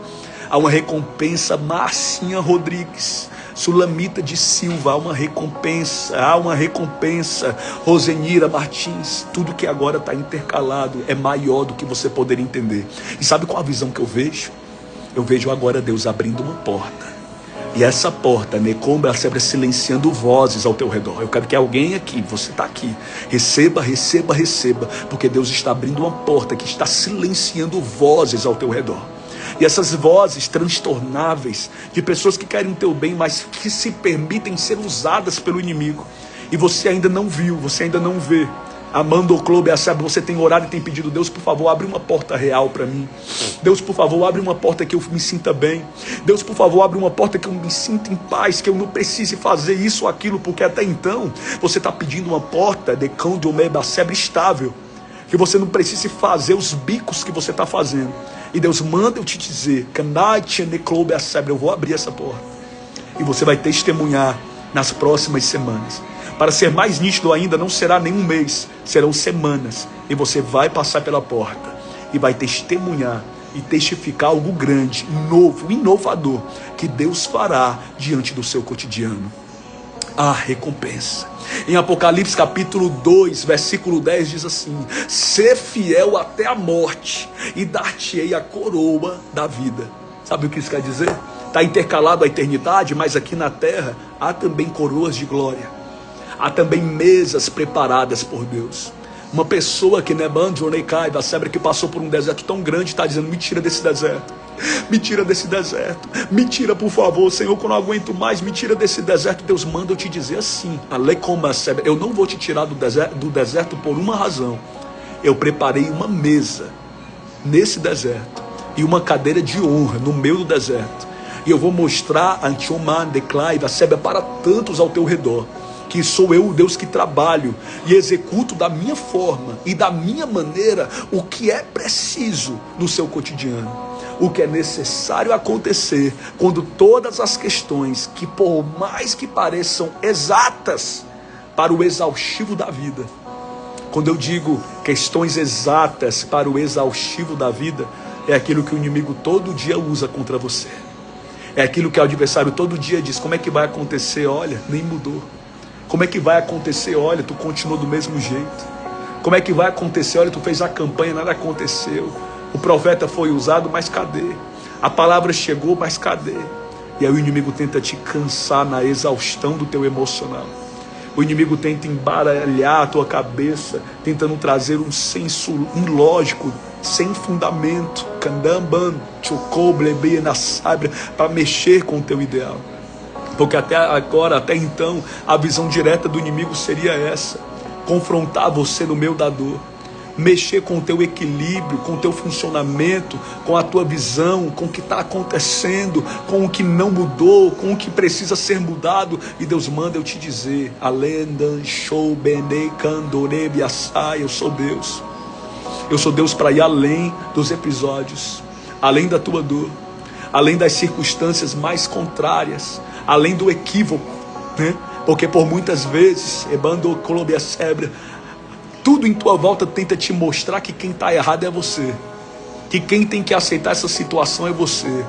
há uma recompensa. Marcinha Rodrigues, Sulamita de Silva, há uma recompensa. Há uma recompensa. Rosenira Martins, tudo que agora está intercalado é maior do que você poder entender. E sabe qual a visão que eu vejo? Eu vejo agora Deus abrindo uma porta. E essa porta, Necombra, sempre silenciando vozes ao teu redor. Eu quero que alguém aqui, você está aqui, receba, receba, receba, porque Deus está abrindo uma porta que está silenciando vozes ao teu redor. E essas vozes transtornáveis, de pessoas que querem o teu bem, mas que se permitem ser usadas pelo inimigo. E você ainda não viu, você ainda não vê. Amando o clube, você tem orado e tem pedido, Deus, por favor, abre uma porta real para mim. Deus, por favor, abre uma porta que eu me sinta bem. Deus, por favor, abre uma porta que eu me sinta em paz, que eu não precise fazer isso ou aquilo, porque até então você está pedindo uma porta de cão de Omeba-Sebre estável, que você não precise fazer os bicos que você está fazendo. E Deus manda eu te dizer, eu vou abrir essa porta. E você vai testemunhar nas próximas semanas. Para ser mais nítido ainda, não será nem um mês, serão semanas. E você vai passar pela porta e vai testemunhar e testificar algo grande, novo, inovador, que Deus fará diante do seu cotidiano. A recompensa. Em Apocalipse capítulo 2, versículo 10 diz assim: ser fiel até a morte e dar-te-ei a coroa da vida. Sabe o que isso quer dizer? Está intercalado a eternidade, mas aqui na terra há também coroas de glória. Há também mesas preparadas por Deus. Uma pessoa que que passou por um deserto tão grande está dizendo: me tira desse deserto. Me tira desse deserto. Me tira, por favor, Senhor, que eu não aguento mais. Me tira desse deserto. Deus manda eu te dizer assim: eu não vou te tirar do deserto por uma razão. Eu preparei uma mesa nesse deserto e uma cadeira de honra no meio do deserto. E eu vou mostrar para tantos ao teu redor que sou eu o Deus que trabalho e executo da minha forma e da minha maneira o que é preciso no seu cotidiano, o que é necessário acontecer quando todas as questões que por mais que pareçam exatas para o exaustivo da vida, quando eu digo questões exatas para o exaustivo da vida, é aquilo que o inimigo todo dia usa contra você, é aquilo que o adversário todo dia diz: como é que vai acontecer? Olha, nem mudou. Como é que vai acontecer? Olha, tu continuou do mesmo jeito. Como é que vai acontecer? Olha, tu fez a campanha, nada aconteceu. O profeta foi usado, mas cadê? A palavra chegou, mas cadê? E aí o inimigo tenta te cansar na exaustão do teu emocional. O inimigo tenta embaralhar a tua cabeça, tentando trazer um senso ilógico, sem fundamento, para mexer com o teu ideal. Porque até agora, até então, a visão direta do inimigo seria essa: confrontar você no meio da dor, mexer com o teu equilíbrio, com o teu funcionamento, com a tua visão, com o que está acontecendo, com o que não mudou, com o que precisa ser mudado. E Deus manda eu te dizer: eu sou Deus. Eu sou Deus para ir além dos episódios, além da tua dor, além das circunstâncias mais contrárias, além do equívoco, né? Porque por muitas vezes, tudo em tua volta tenta te mostrar que quem está errado é você, que quem tem que aceitar essa situação é você,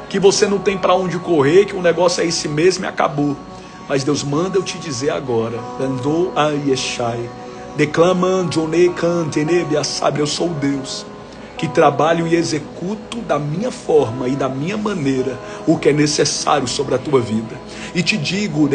que você não tem para onde correr, que o negócio é esse mesmo e acabou. Mas Deus manda eu te dizer agora: eu sou Deus que trabalho e executo da minha forma e da minha maneira o que é necessário sobre a tua vida. E te digo: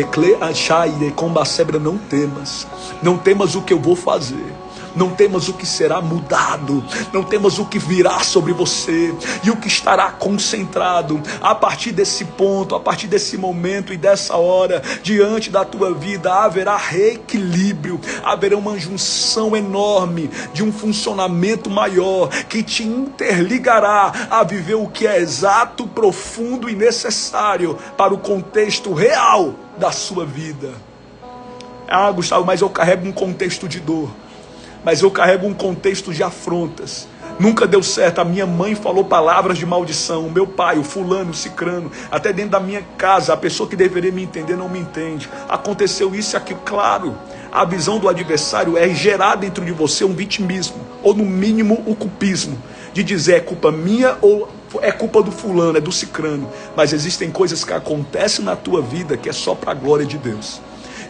não temas o que eu vou fazer, não temas o que será mudado, não temas o que virá sobre você e o que estará concentrado a partir desse ponto, a partir desse momento e dessa hora. Diante da tua vida haverá reequilíbrio, haverá uma junção enorme de um funcionamento maior que te interligará a viver o que é exato, profundo e necessário para o contexto real da sua vida. Ah, Gustavo, mas eu carrego um contexto de dor, mas eu carrego um contexto de afrontas. Nunca deu certo. A minha mãe falou palavras de maldição, o meu pai, o fulano, o cicrano, até dentro da minha casa, a pessoa que deveria me entender não me entende. Aconteceu isso e aquilo. Claro, a visão do adversário é gerar dentro de você um vitimismo, ou no mínimo o culpismo, de dizer: é culpa minha ou é culpa do fulano, é do cicrano. Mas existem coisas que acontecem na tua vida que é só para a glória de Deus.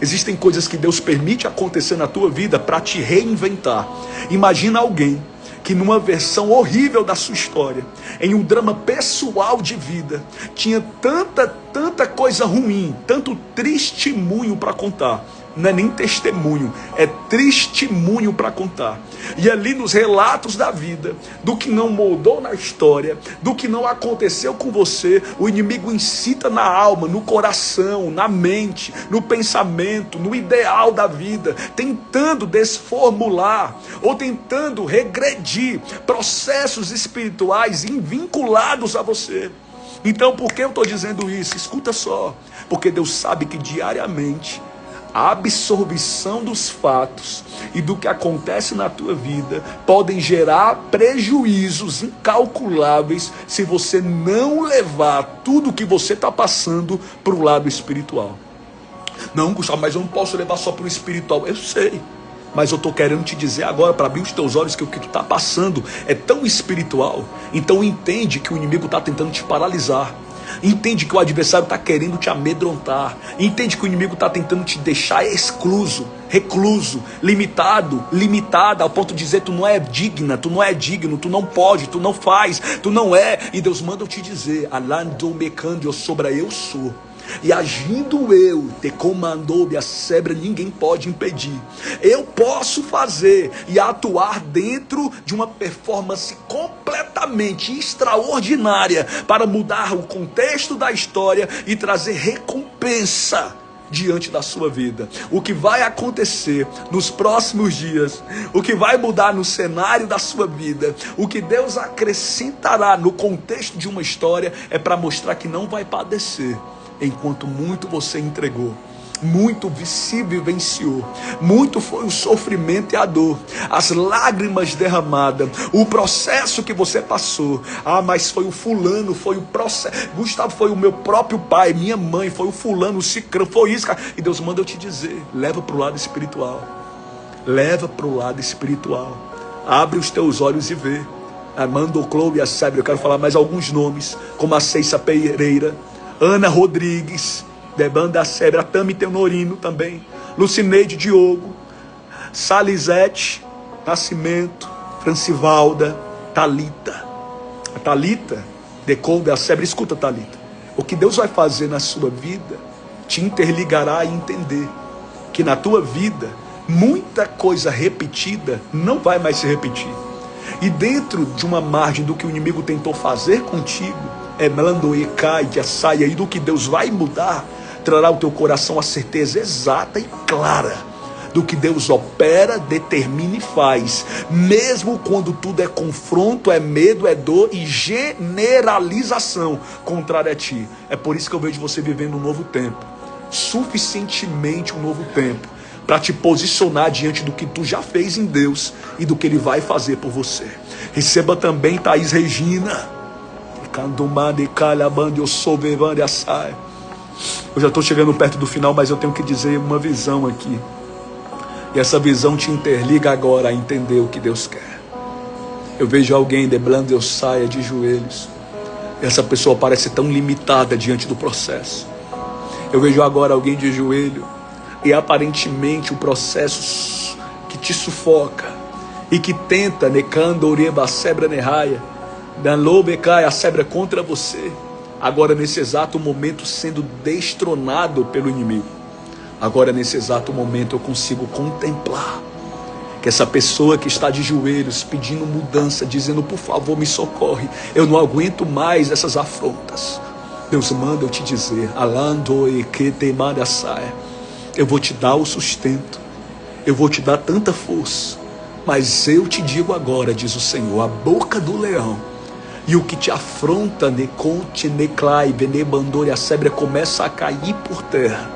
Existem coisas que Deus permite acontecer na tua vida para te reinventar. Imagina alguém que numa versão horrível da sua história, em um drama pessoal de vida, tinha tanta coisa ruim, tanto testemunho para contar. Não é nem testemunho, é testemunho para contar. E ali nos relatos da vida, do que não moldou na história, do que não aconteceu com você, o inimigo incita na alma, no coração, na mente, no pensamento, no ideal da vida, tentando desformular ou tentando regredir processos espirituais vinculados a você. Então, por que eu estou dizendo isso? Escuta só, porque Deus sabe que diariamente a absorção dos fatos e do que acontece na tua vida podem gerar prejuízos incalculáveis se você não levar tudo que você está passando para o lado espiritual. Não, Gustavo, mas eu não posso levar só para o espiritual. Eu sei, mas eu estou querendo te dizer agora, para abrir os teus olhos, que o que tu está passando é tão espiritual. Então entende que o inimigo está tentando te paralisar. Entende que o adversário está querendo te amedrontar. Entende que o inimigo está tentando te deixar excluso, recluso, limitada, ao ponto de dizer: tu não é digna, tu não é digno, tu não pode, tu não faz, tu não é. E Deus manda eu te dizer: eu sou. E agindo eu, te comandou a sebra, ninguém pode impedir. Eu posso fazer e atuar dentro de uma performance completamente extraordinária para mudar o contexto da história e trazer recompensa diante da sua vida. O que vai acontecer nos próximos dias, o que vai mudar no cenário da sua vida, o que Deus acrescentará no contexto de uma história é para mostrar que não vai padecer enquanto muito você entregou. Muito se vivenciou, muito foi o sofrimento e a dor, as lágrimas derramadas, o processo que você passou. Mas foi o fulano, foi o processo. Gustavo, foi o meu próprio pai, minha mãe, foi o fulano, o cicrano, foi isso, cara. E Deus manda eu te dizer, leva para o lado espiritual, leva para o lado espiritual, abre os teus olhos e vê. Armando Clow e a Sebra, eu quero falar mais alguns nomes, como a Ceissa Pereira, Ana Rodrigues, Debanda Sebra, Tami Teonorino também, Lucineide Diogo, Salizete Nascimento, Francivalda, Talita. A Talita, Decoube a Sebra, escuta, Talita. O que Deus vai fazer na sua vida te interligará a entender que na tua vida muita coisa repetida não vai mais se repetir. E dentro de uma margem do que o inimigo tentou fazer contigo, e do que Deus vai mudar, trará ao teu coração a certeza exata e clara do que Deus opera, determina e faz, mesmo quando tudo é confronto, é medo, é dor e generalização contrária a ti. É por isso que eu vejo você vivendo um novo tempo, suficientemente um novo tempo, para te posicionar diante do que tu já fez em Deus e do que Ele vai fazer por você. Receba também Thaís Regina. Eu já estou chegando perto do final, mas eu tenho que dizer uma visão aqui. E essa visão te interliga agora a entender o que Deus quer. Eu vejo alguém deblando eu saia de joelhos. E essa pessoa parece tão limitada diante do processo. Eu vejo agora alguém de joelho e aparentemente o processo que te sufoca e que tenta, necando oreba sebra nerraia, danlobecai a sebra contra você, agora nesse exato momento sendo destronado pelo inimigo. Agora nesse exato momento eu consigo contemplar que essa pessoa que está de joelhos pedindo mudança, dizendo por favor me socorre, eu não aguento mais essas afrontas. Deus manda eu te dizer, alando e que temada saia, eu vou te dar o sustento, eu vou te dar tanta força, mas eu te digo agora, diz o Senhor, a boca do leão e o que te afronta, neconte, neclai, venebandore, a sebra começa a cair por terra.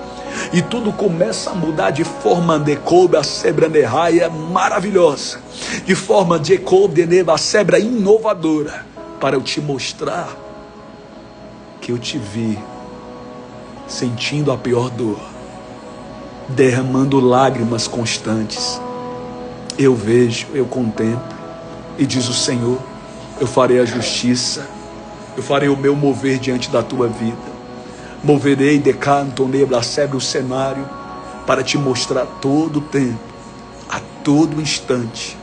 E tudo começa a mudar de forma de coube, a sebra nerraia maravilhosa, de forma de coube, a sebra inovadora, para eu te mostrar que eu te vi sentindo a pior dor, derramando lágrimas constantes. Eu vejo, eu contemplo, e diz o Senhor, eu farei a justiça, eu farei o meu mover diante da tua vida. Moverei de canto nebra sebra o cenário para te mostrar todo o tempo, a todo instante,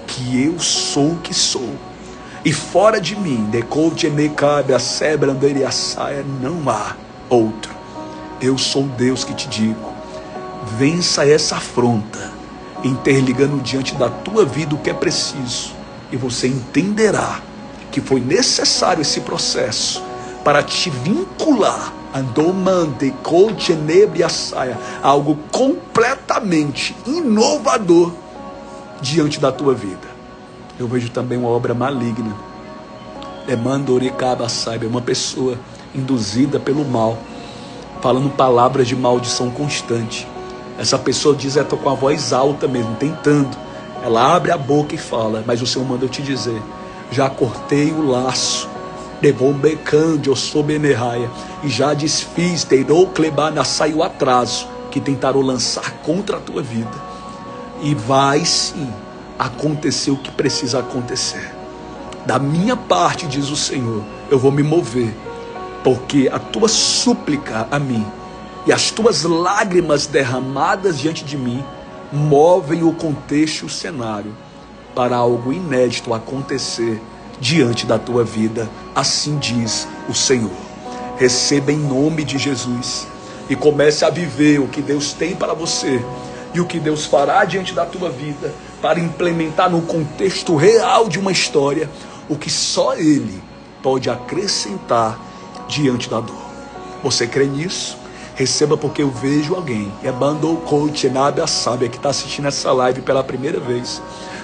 que eu sou o que sou. E fora de mim, decolte ne cabe a sebra anderia saia, não há outro. Eu sou Deus que te digo, vença essa afronta, interligando diante da tua vida o que é preciso, e você entenderá que foi necessário esse processo para te vincular algo completamente inovador diante da tua vida. Eu vejo também uma obra maligna, uma pessoa induzida pelo mal, falando palavras de maldição constante. Essa pessoa diz, estou com a voz alta mesmo, tentando, ela abre a boca e fala, mas o Senhor manda eu te dizer, já cortei o laço, eu sou benerraia, e já desfiz, teirou clebana, saiu o atraso, que tentaram lançar contra a tua vida, e vai sim acontecer o que precisa acontecer. Da minha parte, diz o Senhor, eu vou me mover, porque a tua súplica a mim, e as tuas lágrimas derramadas diante de mim, movem o contexto e o cenário, para algo inédito acontecer diante da tua vida, assim diz o Senhor. Receba em nome de Jesus. E comece a viver o que Deus tem para você. E o que Deus fará diante da tua vida. Para implementar no contexto real de uma história. O que só Ele pode acrescentar diante da dor. Você crê nisso? Receba, porque eu vejo alguém. É Bando Coach Nábia Sábia que está assistindo essa live pela primeira vez.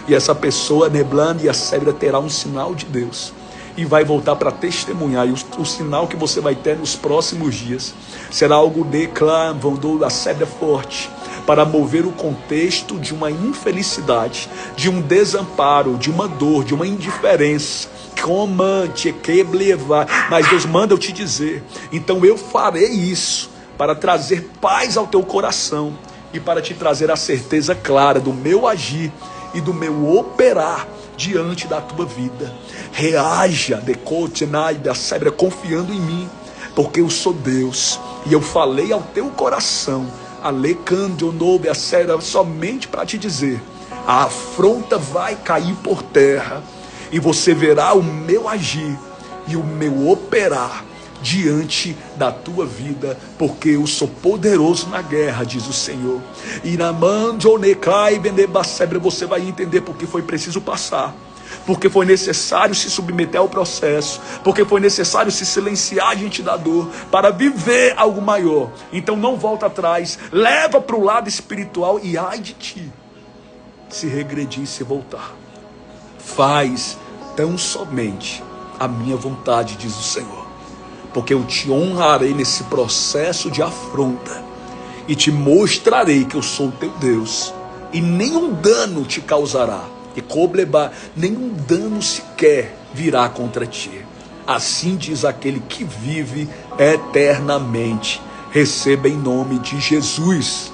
E essa pessoa, Neblane e a Sébria, terá um sinal de Deus. E vai voltar para testemunhar. E o sinal que você vai ter nos próximos dias será algo de clã, a Sébria forte. Para mover o contexto de uma infelicidade, de um desamparo, de uma dor, de uma indiferença. Mas Deus manda eu te dizer. Então eu farei isso para trazer paz ao teu coração e para te trazer a certeza clara do meu agir e do meu operar diante da tua vida. Reaja, confiando em mim, porque eu sou Deus e eu falei ao teu coração, somente para te dizer: a afronta vai cair por terra e você verá o meu agir e o meu operar diante da tua vida, porque eu sou poderoso na guerra, diz o Senhor. E na você vai entender porque foi preciso passar, porque foi necessário se submeter ao processo, porque foi necessário se silenciar diante da dor para viver algo maior. Então não volta atrás, leva para o lado espiritual e ai de ti se regredir e se voltar. Faz tão somente a minha vontade, diz o Senhor, porque eu te honrarei nesse processo de afronta e te mostrarei que eu sou o teu Deus e nenhum dano te causará e nenhum dano sequer virá contra ti. Assim diz aquele que vive eternamente. Receba em nome de Jesus.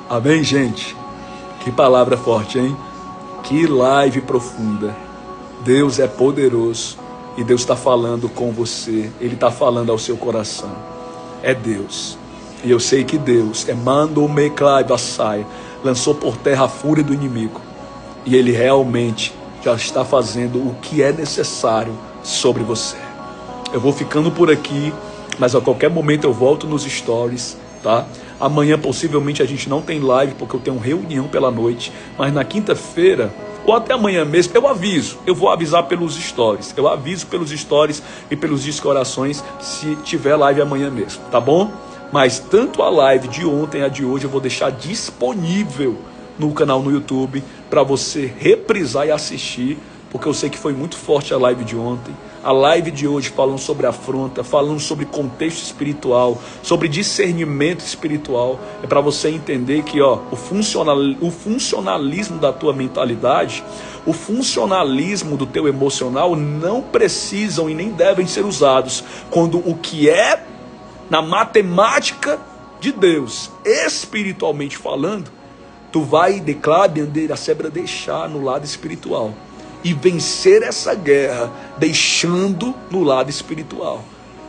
Amém, gente? Que palavra forte, hein? Que live profunda. Deus é poderoso e Deus está falando com você. Ele está falando ao seu coração. É Deus. E eu sei que Deus lançou por terra a fúria do inimigo. E Ele realmente já está fazendo o que é necessário sobre você. Eu vou ficando por aqui, mas a qualquer momento eu volto nos stories, tá? Amanhã possivelmente a gente não tem live porque eu tenho reunião pela noite, mas na quinta-feira ou até amanhã mesmo eu vou avisar pelos stories, eu aviso pelos stories e pelos discorações se tiver live amanhã mesmo, tá bom? Mas tanto a live de ontem e a de hoje eu vou deixar disponível no canal no YouTube para você reprisar e assistir, porque eu sei que foi muito forte a live de ontem. A live de hoje falando sobre afronta, falando sobre contexto espiritual, sobre discernimento espiritual. É para você entender que o funcionalismo da tua mentalidade, o funcionalismo do teu emocional não precisam e nem devem ser usados quando o que é na matemática de Deus, espiritualmente falando, tu vai deixar no lado espiritual e vencer essa guerra deixando no lado espiritual.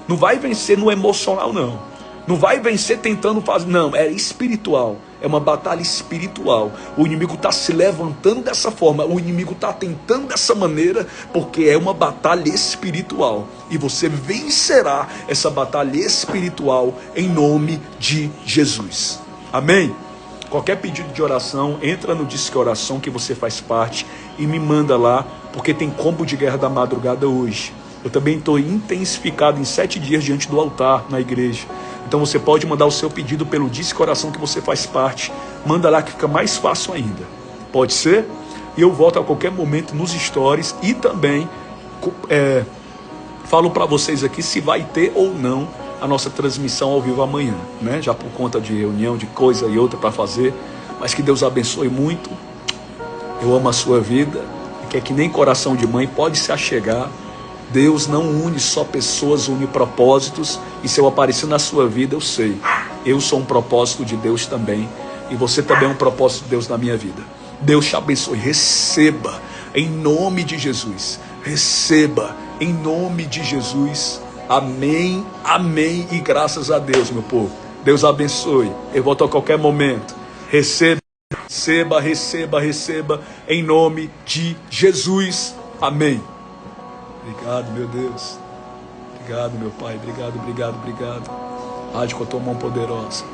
Não vai vencer no emocional, não. Não vai vencer tentando fazer, não, é espiritual. É uma batalha espiritual. O inimigo está se levantando dessa forma, o inimigo está tentando dessa maneira, porque é uma batalha espiritual. E você vencerá essa batalha espiritual em nome de Jesus. Amém? Qualquer pedido de oração, entra no Disque Oração que você faz parte e me manda lá, porque tem combo de guerra da madrugada hoje. Eu também estou intensificado em 7 dias diante do altar na igreja. Então você pode mandar o seu pedido pelo Disque Oração que você faz parte. Manda lá que fica mais fácil ainda. Pode ser? E eu volto a qualquer momento nos stories e também falo para vocês aqui se vai ter ou não a nossa transmissão ao vivo amanhã, né? Já por conta de reunião, de coisa e outra para fazer, mas que Deus abençoe muito. Eu amo a sua vida, que é que nem coração de mãe pode se achegar. Deus não une só pessoas, une propósitos, e se eu aparecer na sua vida, eu sei, eu sou um propósito de Deus também, e você também é um propósito de Deus na minha vida. Deus te abençoe, receba, em nome de Jesus, receba, em nome de Jesus. Amém, amém e graças a Deus, meu povo. Deus abençoe. Eu volto a qualquer momento. Receba, receba, receba, receba em nome de Jesus. Amém. Obrigado, meu Deus. Obrigado. Obrigado, meu Pai. Obrigado, obrigado, obrigado. Age com a tua mão poderosa.